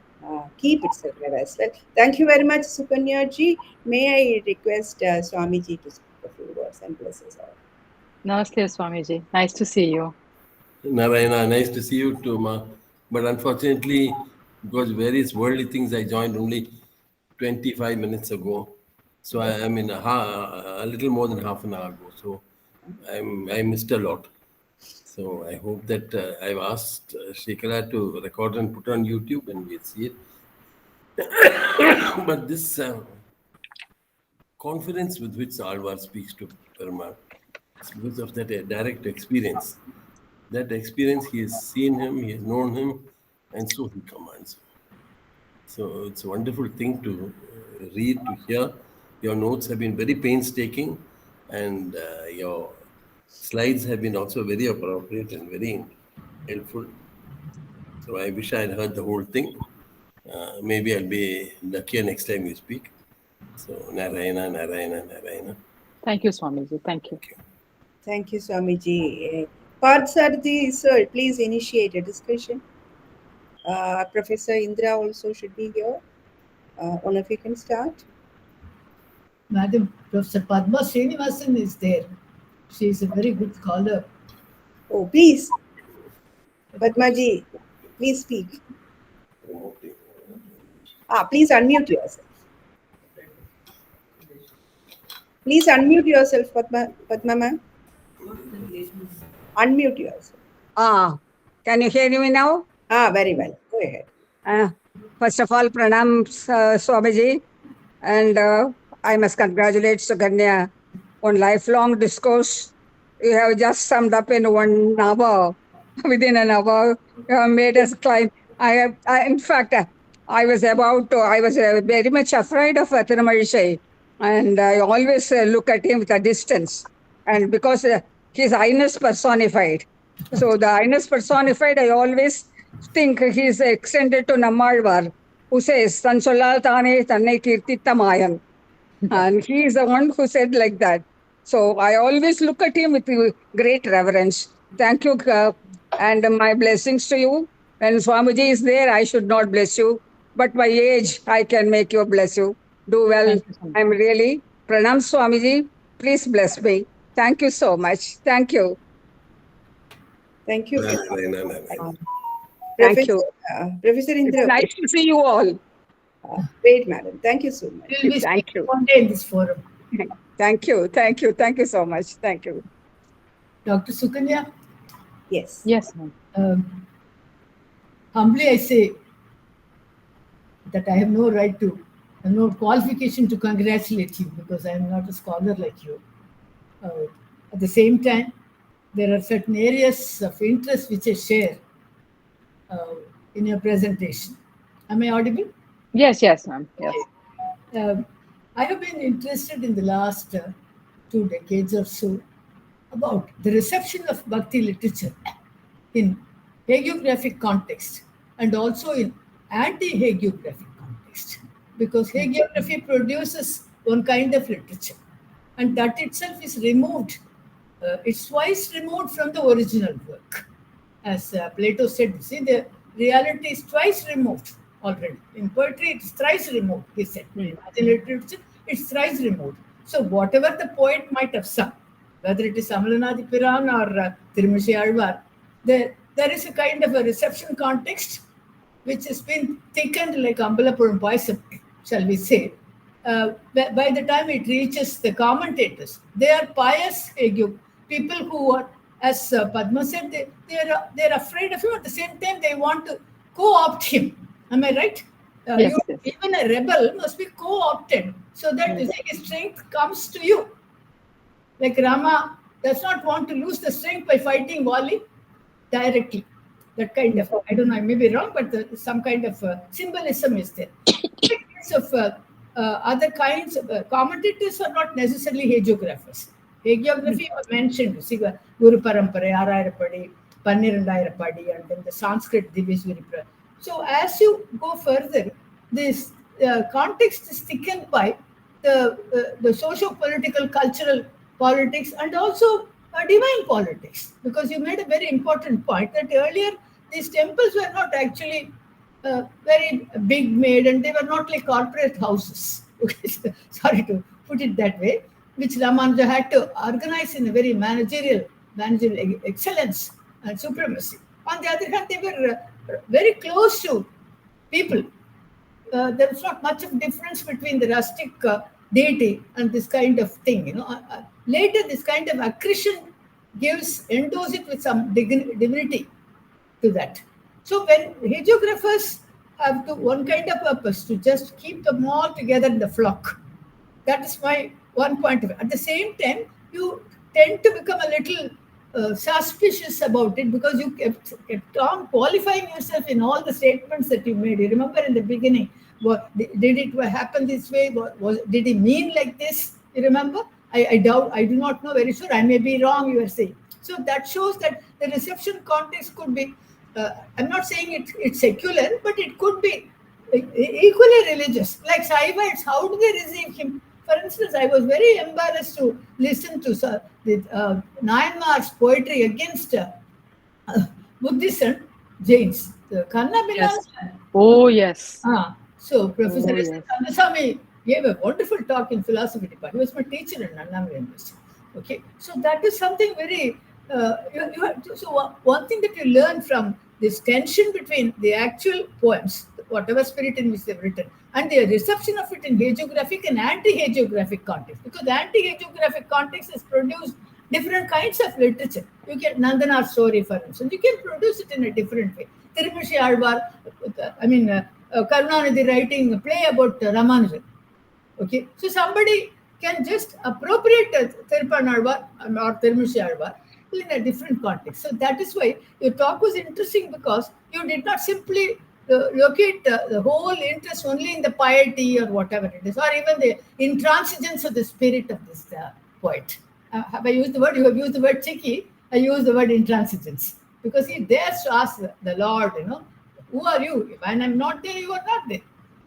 keep it survive as well. Thank you very much, Sukanya ji. May I request Swamiji to speak a few words and bless us all.
Namaste, Swamiji. Nice to see you.
Narayana, nice to see you too, Ma. But unfortunately, because various worldly things, I joined only 25 minutes ago. So I mean, a little more than half an hour ago. So I missed a lot. So I hope that I've asked Shrikala to record and put on YouTube, and we'll see it. But this confidence with which Āḻvār speaks to Perumal, it's because of that direct experience. That experience, he has seen him, he has known him, and so he commands. So it's a wonderful thing to read, to hear. Your notes have been very painstaking, and your slides have been also very appropriate and very helpful. So I wish I had heard the whole thing. Maybe I'll be luckier next time you speak. So Narayana, Narayana, Narayana.
Thank you, Swamiji. Thank you.
Thank you, Swamiji. Parthsarthi, sir, please initiate a discussion. Professor Indra also should be here. One of you can start.
Madam, Professor Padma Srinivasan is there. She is a very good scholar.
Oh, please. Padmaji, please speak. Please unmute yourself. Please unmute yourself, Padma ma'am. Unmute yourself.
Can you hear me now?
Very well. Go ahead.
First of all, pranam, Swamiji. And I must congratulate Suganya on lifelong discourse. You have just summed up in 1 hour. Within an hour, you have made us climb. In fact, I was very much afraid of Tirumaḻicai. And I always look at him with a distance. And because his Highness personified. So the Highness personified, I always think he is extended to Nammāڵvār, who says, Tan Sollal Thane Thannai Kirtitamayan. And he is the one who said like that. So I always look at him with great reverence. Thank you. And my blessings to you. When Swamiji is there, I should not bless you. But by age, I can make you bless you. Do well. I'm really. Pranam Swamiji. Please bless me. Thank you so much. Thank you.
Thank you.
Thank you.
Professor Indra.
It's nice to see you all.
Great, madam. Thank you so much.
We will be
Thank you.
one day in this forum.
Thank you. Thank you. Thank you so much. Thank you.
Dr. Sukanya,
Yes, ma'am.
humbly I say that I have no right to, no qualification to congratulate you because I am not a scholar like you. At the same time, there are certain areas of interest which I share in your presentation. Am I audible?
Yes, ma'am. Yes.
I have been interested in the last 2 decades or so about the reception of Bhakti literature in hagiographic context and also in anti-hagiographic context. Because hagiography produces one kind of literature and that itself is removed. It's twice removed from the original work. As Plato said, see, the reality is twice removed already. In poetry, it's thrice removed, he said. In literature, it's thrice removed. So whatever the poet might have sung, whether it is Amalanadi Piran or Tirumaļicai Āڵvār, there is a kind of a reception context which has been thickened like Ambalapuram Payasam, shall we say. By the time it reaches the commentators, they are pious people who are, as Padma said, they're afraid of him. At the same time, they want to co-opt him. Am I right?
Yes.
Even a rebel must be co-opted so that his strength comes to you. Like Rama does not want to lose the strength by fighting Wali directly. That kind of, I don't know, I may be wrong, but some kind of symbolism is there. Of other kinds of commentators are not necessarily hagiographers. Hagiography was mentioned, Guru Parampara, Arayapadi, Pannirandayapadi, and then the Sanskrit Divisviripra. So as you go further, this context is thickened by the socio-political, cultural politics, and also divine politics. Because you made a very important point that earlier these temples were not actually very big made, and they were not like corporate houses. Sorry to put it that way, which Ramanuja had to organize in a very managerial excellence and supremacy. On the other hand, they were very close to people. There was not much of difference between the rustic deity and this kind of thing. Later, this kind of accretion endows it with some divinity to that. So when hagiographers have one kind of purpose to just keep them all together in the flock, that is my one point of it. At the same time, you tend to become a little suspicious about it because you kept on qualifying yourself in all the statements that you made. You remember in the beginning, did it happen this way? Did he mean like this? You remember? I doubt, I do not know, very sure. I may be wrong, you are saying. So that shows that the reception context could be, I'm not saying it's secular, but it could be equally religious. Like Saivites, how do they receive him? For instance, I was very embarrassed to listen to Nāṇmukaṉ's poetry against Buddhists and Jains. The Kanna
Yes. Oh, yes.
So Professor Kandasamy gave a wonderful talk in philosophy department. He was my teacher in Nāṇmukaṉ University. Okay, so that is something very. So one thing that you learn from this tension between the actual poems, whatever spirit in which they've written, and the reception of it in hagiographic and anti-hagiographic context, because the anti-hagiographic context has produced different kinds of literature. You get Nandana's story, for instance. You can produce it in a different way. Tirumaḻicai Āḻvār, Karunanidhi writing a play about Ramanujan. Okay, so somebody can just appropriate Tirupaṇ Āڵvār or Tirumaḻicai Āڵvār in a different context. So that is why your talk was interesting, because you did not simply locate the whole interest only in the piety or whatever it is, or even the intransigence of the spirit of this poet. Have I used the word? You have used the word cheeky. I use the word intransigence, because he dares to ask the Lord, who are you? When I'm not there, you are not there,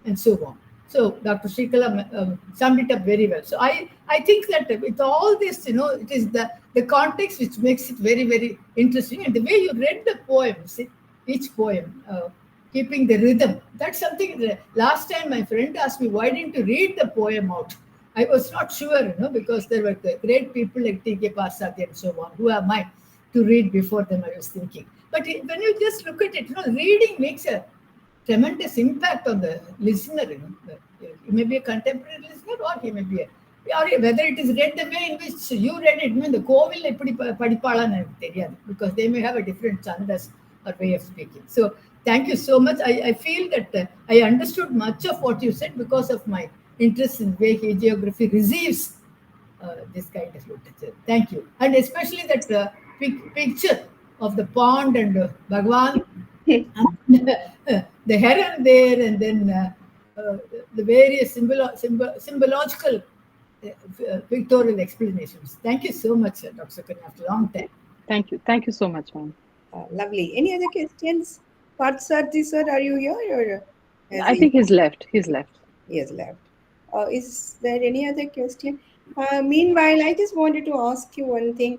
and so on. So Dr. Srikala summed it up very well. So I think that with all this, it is the context which makes it very, very interesting. And the way you read the poems, each poem, keeping the rhythm, that's something. Last time my friend asked me, why didn't you read the poem out? I was not sure, because there were great people like T.K. Parsati and so on. Who am I to read before them, I was thinking. But when you just look at it, reading makes a tremendous impact on the listener. He may be a contemporary listener, or he may be whether it is read the way in which you read it. The Kovil because they may have a different chandas or way of speaking. So thank you so much. I feel that I understood much of what you said because of my interest in the way hagiography receives this kind of literature. Thank you. And especially that picture of the pond and Bhagwan, the heron there, and then the various symbological pictorial explanations. Thank you so much, Dr. Suganya, after a long time.
Thank you. Thank you so much, ma'am.
Lovely. Any other questions? Parsati sir, are you here? Or
I think he's left. He's left.
He has left. Is there any other question? Meanwhile, I just wanted to ask you one thing.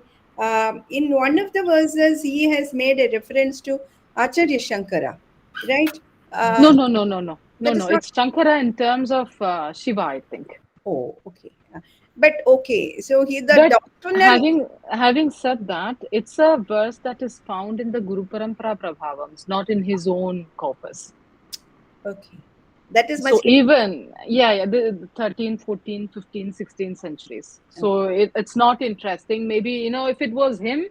In one of the verses, he has made a reference to Acharya Shankara, right?
No. It's Shankara in terms of Shiva, I think.
Oh, okay. But okay, so doctrinal.
Having said that, it's a verse that is found in the Guru Parampara Prabhavams, not in his own corpus.
Okay. That is much.
So even, the 13th, 14th, 15th, 16th centuries. So it's not interesting. Maybe, if it was him,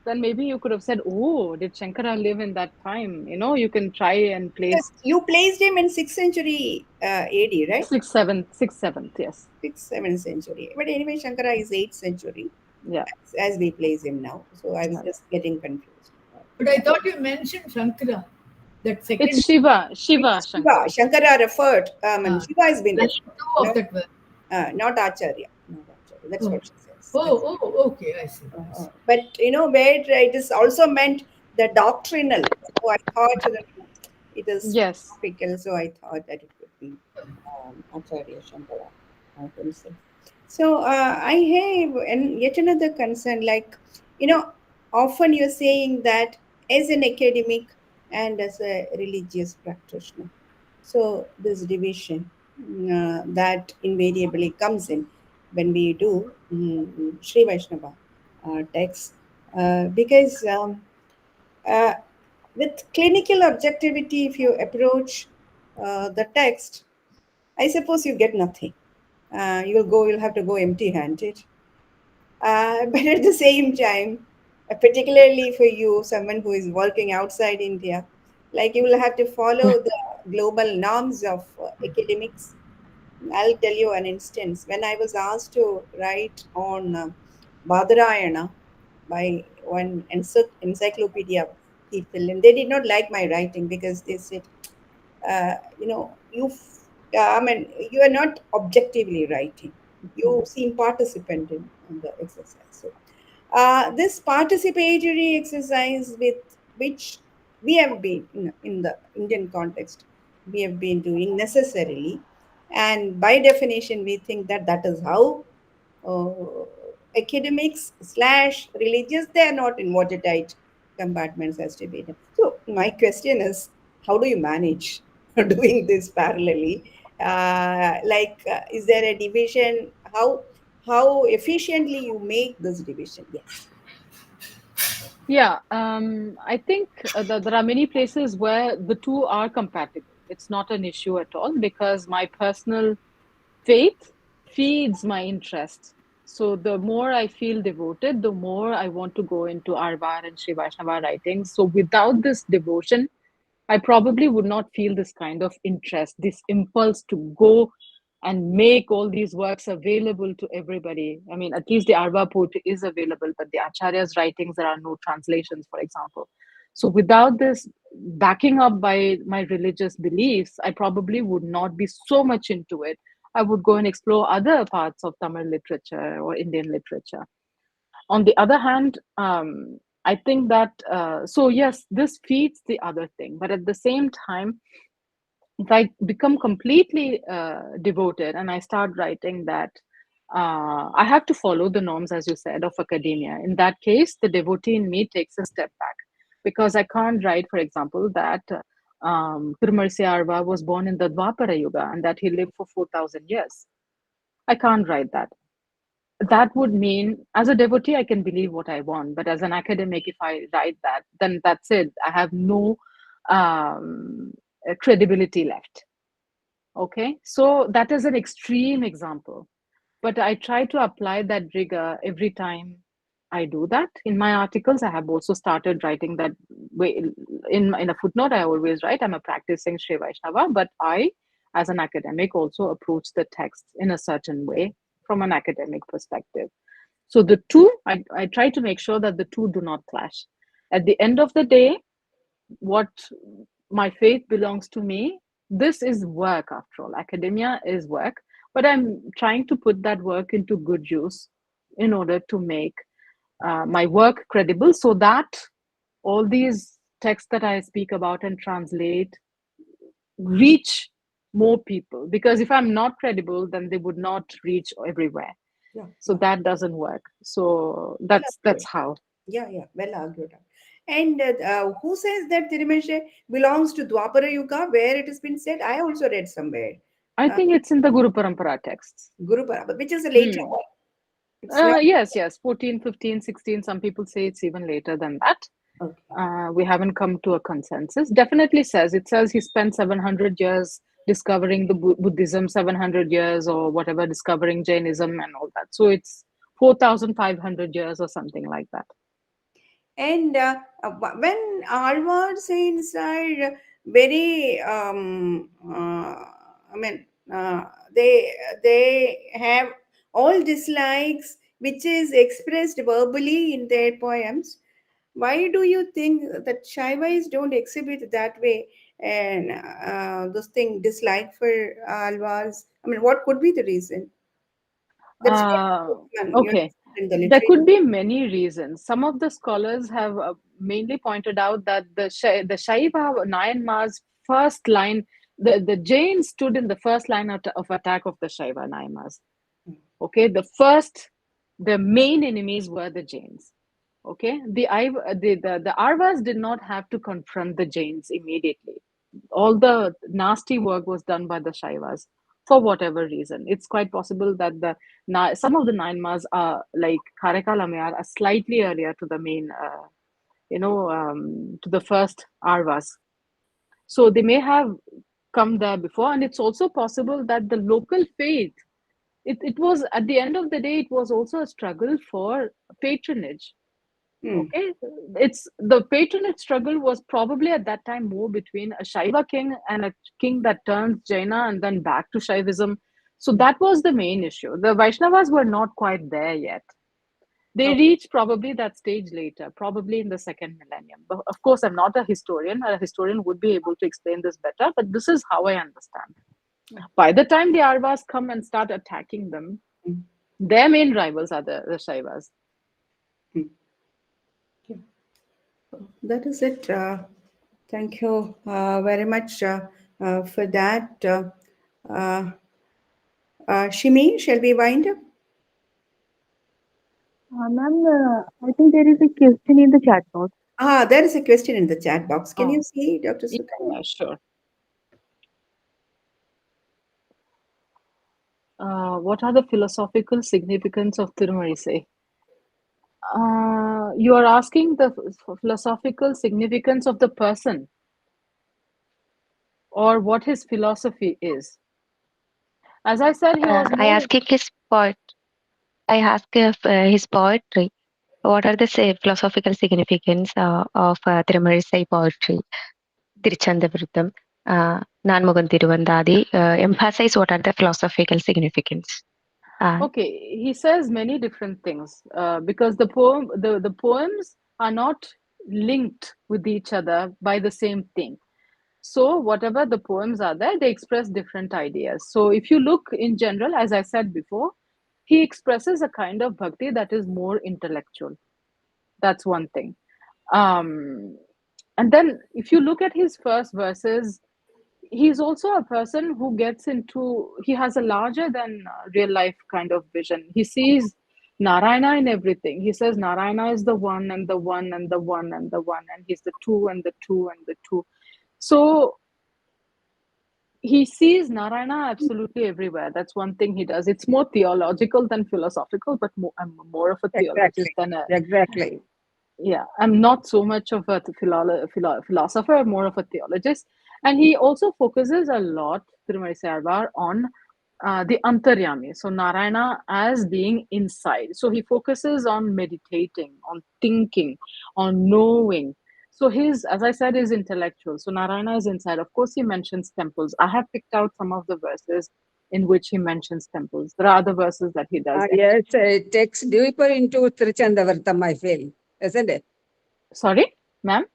then maybe you could have said, oh, did Shankara live in that time? You can try and place.
You placed him in 6th century AD, right?
6th, 7th, yes.
6th, 7th century. But anyway, Shankara is 8th century.
Yeah.
as we place him now. So I was just getting confused.
But I thought you mentioned Shankara, that second.
It's Shiva Shankara.
Shankara referred. Shiva has been
That's
referred.
two of that verse.
Not Acharya. Not Acharya. That's what she says.
Okay, I see.
But where it is also meant the doctrinal. So I thought that it is
Yes.
topical, so I thought that it could be Acharya Shankara himself. So I have yet another concern, like, often you're saying that as an academic and as a religious practitioner. So this division that invariably comes in when we do Sri Vaishnava texts, because with clinical objectivity, if you approach the text, I suppose you get nothing. You'll have to go empty-handed. But at the same time, particularly for you, someone who is working outside India, like you will have to follow the global norms of academics. I'll tell you an instance. When I was asked to write on Badarayana by one encyclopedia people, and they did not like my writing because they said, you are not objectively writing. You seem participant in the exercise. So, this participatory exercise with which we have been in the Indian context, we have been doing necessarily, and by definition, we think that that is how uh, academics slash religious, they are not in watertight compartments as to be done. So my question is, how do you manage doing this parallelly? Is there a division? How efficiently you make this division? Yes.
Yeah, I think there are many places where the two are compatible. It's not an issue at all because my personal faith feeds my interest. So the more I feel devoted, the more I want to go into Āḻvār and Sri Vaishnava writings. So without this devotion, I probably would not feel this kind of interest, this impulse to go and make all these works available to everybody. I mean, at least the Āḻvār poetry is available, but the Acharya's writings, there are no translations, for example. So without this backing up by my religious beliefs, I probably would not be so much into it. I would go and explore other parts of Tamil literature or Indian literature. On the other hand, I think that, so yes, this feeds the other thing. But at the same time, if I become completely devoted and I start writing that, I have to follow the norms, as you said, of academia. In that case, the devotee in me takes a step back because I can't write, for example, that Tirumaḻicai Āḻvār was born in the Dvapara Yuga and that he lived for 4,000 years. I can't write that. That would mean, as a devotee, I can believe what I want. But as an academic, if I write that, then that's it. I have no credibility left. Okay, so that is an extreme example. But I try to apply that rigor every time I do that. In my articles, I have also started writing that way. In a footnote, I always write, I'm a practicing Sri Vaishnava, but I, as an academic, also approach the text in a certain way from an academic perspective. So the two, I try to make sure that the two do not clash. At the end of the day, what my faith belongs to me, this is work after all. Academia is work, but I'm trying to put that work into good use in order to make my work credible so that all these texts that I speak about and translate reach more people. Because if I'm not credible, then they would not reach everywhere.
Yeah.
So that doesn't work. So that's how.
Yeah, well argued. And who says that Tirumaļicai belongs to Dwapara Yuga, where it has been said? I also read somewhere.
I think it's in the Guru Parampara texts.
Guru Parampara, which is a later one.
Yes, 14, 15, 16. Some people say it's even later than that. Okay. We haven't come to a consensus. Definitely says, it says he spent 700 years discovering the Buddhism, 700 years or whatever, discovering Jainism and all that. So it's 4,500 years or something like that.
And when Āḻvār saints are very, they have all dislikes which is expressed verbally in their poems. Why do you think that Shaivais don't exhibit that way? And this thing, dislike for Āḻvār's, I mean, what could be the reason? That's
Okay.
in the
There
literature.
could be many reasons. Some of the scholars have mainly pointed out that the Shaiva Nayanmar's first line, the Jains stood in the first line of attack of the Shaiva Nayanmars. Okay, the main enemies were the Jains. Okay, the Āļvārs did not have to confront the Jains immediately. All the nasty work was done by the Shaivas for whatever reason. It's quite possible that some of the Nayanmars are like Karaikal Ammayar are slightly earlier to the main, to the first Āļvārs. So they may have come there before, and it's also possible that the local faith, it was at the end of the day, it was also a struggle for patronage. Okay, it's the patronage struggle was probably at that time more between a Shaiva king and a king that turns Jaina and then back to Shaivism. So that was the main issue. The Vaishnavas were not quite there yet. They reached probably that stage later, probably in the second millennium. But of course, I'm not a historian. A historian would be able to explain this better, but this is how I understand. By the time the Āļvārs come and start attacking them, their main rivals are the Shaivas.
That is it. Thank you very much for that. Shimi, shall we wind up?
Ma'am, I think there is a question in the chat box.
There is a question in the chat box. Can you see, Dr. Suganya?
Yeah, sure. What are the philosophical significance of Tirumaļicai? You are asking the philosophical significance of the person or what his philosophy is. As I said, he was
I asked his poetry. What are the philosophical significance of Tirumaļicai poetry? Tiruccantaviruttam, Nāṉmukaṉ Tiruvantāti, emphasize what are the philosophical significance.
Okay, he says many different things because the poems are not linked with each other by the same thing. So whatever the poems are there, they express different ideas. So if you look in general, as I said before, he expresses a kind of bhakti that is more intellectual. That's one thing. And then if you look at his first verses, he's also a person who he has a larger than real life kind of vision. He sees Narayana in everything. He says Narayana is the one and the one and the one and the one, and he's the two and the two and the two. So he sees Narayana absolutely everywhere. That's one thing he does. It's more theological than philosophical, but I'm more of a theologist than a...
Exactly.
Yeah, I'm not so much of a philosopher, I'm more of a theologist. And he also focuses a lot, Tirumaļicai Āḻvār, on the Antaryami, so Narayana as being inside. So he focuses on meditating, on thinking, on knowing. So as I said, is intellectual. So Narayana is inside. Of course, he mentions temples. I have picked out some of the verses in which he mentions temples. There are other verses that he does.
Yes, it takes deeper into Tiruccantaviruttam, I feel, isn't it?
Sorry, ma'am?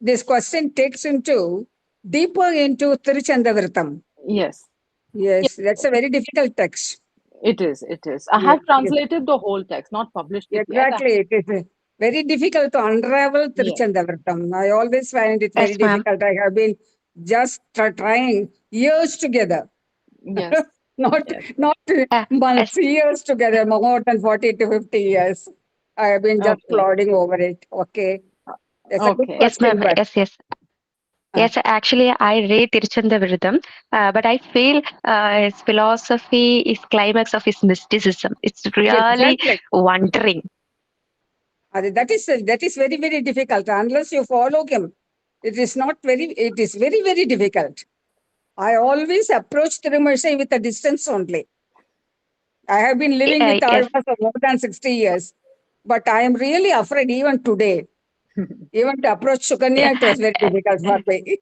This question takes deeper into Tiruccantaviruttam.
Yes.
Yes, that's a very difficult text.
It is. I have translated the whole text, not published it yet.
Exactly. It is very difficult to unravel Tiruccantaviruttam. I always find it very difficult. I have been just trying years together.
Yes.
not months, years together, more than 40 to 50 years. I have been just plodding over it. Okay. That's a good question.
Yes, ma'am. Yes, actually, I read Tiruccantaviruttam, but I feel his philosophy, his climax of his mysticism. It's really wondering.
That is very, very difficult. Unless you follow him, it is very, very difficult. I always approach Tirumaļicai with a distance only. I have been living with Āļvār for more than 60 years, but I am really afraid even today. Even to approach Suganya, it was very difficult for me.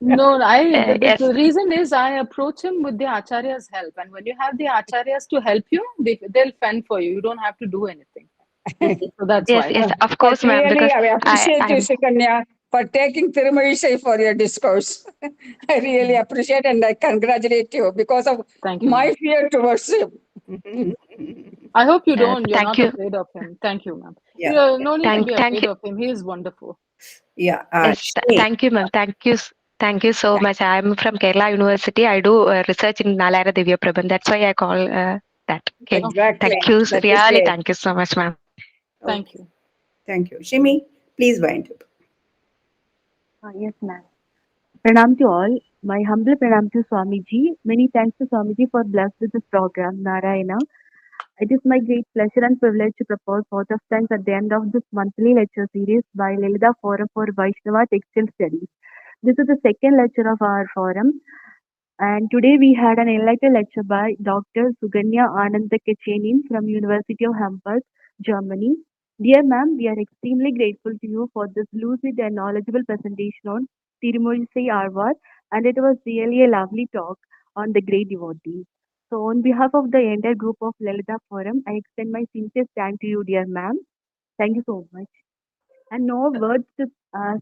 No,
Yes.
the reason is I approach him with the Acharya's help. And when you have the Acharyas to help you, they'll fend for you. You don't have to do anything. So that's
Yes,
why.
yes, of
But
course, ma'am.
really,
Because
I appreciate you,
I'm
Suganya, for taking Tirumaļicai for your discourse. I really appreciate and I congratulate you because of
Thank you,
my
ma'am.
fear towards him.
I hope you don't. You're
thank
not
you.
afraid of him. Thank you, ma'am.
Yeah.
No need to be
Thank
afraid
you.
of him. He is wonderful.
Yeah.
Yes,
Shmi.
thank you, ma'am. Thank you so much. I'm from Kerala University. I do research in Nalayara Divya Prabhan. That's why I call that. Okay.
Exactly.
Thank you.
That is
Really,
great.
thank you so much, ma'am.
Thank
Okay.
you.
Thank you. Shimi, please wind up.
Yes, ma'am. Pranam to all. My humble pranam to Swamiji. Many thanks to Swamiji for blessed with this program, Narayana. It is my great pleasure and privilege to propose vote of thanks at the end of this monthly lecture series by Lalita Forum for Vaishnava Textile Studies. This is the second lecture of our forum, and today we had an enlightened lecture by Dr. Suganya Anandakichenin from University of Hamburg, Germany. Dear ma'am, we are extremely grateful to you for this lucid and knowledgeable presentation on Tirumaļicai Āڵvār, and it was really a lovely talk on the great devotees. So, on behalf of the entire group of Lalita Forum, I extend my sincere thanks to you, dear ma'am. Thank you so much. And no words to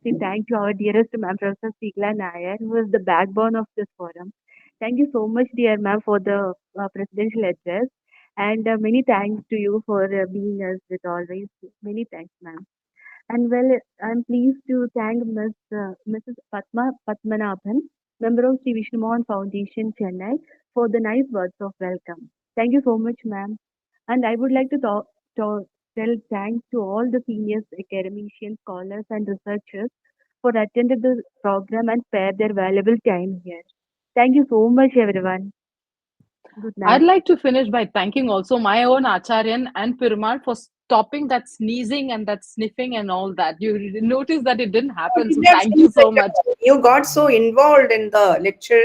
say thank to our dearest ma'am, Professor Sigla Nair, who is the backbone of this forum. Thank you so much, dear ma'am, for the presidential address. And many thanks to you for being us with always. Many thanks, ma'am. And well, I'm pleased to thank Mrs. Padma Padmanabhan, member of Sri Vishnu Mohan Foundation, Chennai, for the nice words of welcome. Thank you so much, ma'am. And I would like to tell thanks to all the seniors, academicians, scholars, and researchers for attending the program and spare their valuable time here. Thank you so much, everyone. Good
I'd
night.
like to finish by thanking also my own Acharyan and Perumal for stopping that sneezing and that sniffing and all that. You noticed that it didn't happen.
You
So
just
thank
seems
you so
like,
much.
you got so involved in the lecture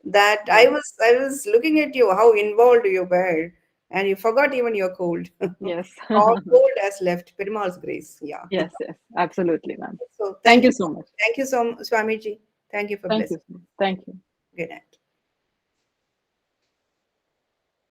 that I
Yes.
was looking at you how involved you were, and you forgot even your cold.
Yes.
All cold has left. Perumal's grace. Yeah.
Yes, absolutely, ma'am.
So
Thank
thank
you
you.
so much.
Thank you so much, Swamiji. Thank you for
Thank you.
blessing.
Thank you.
Good night.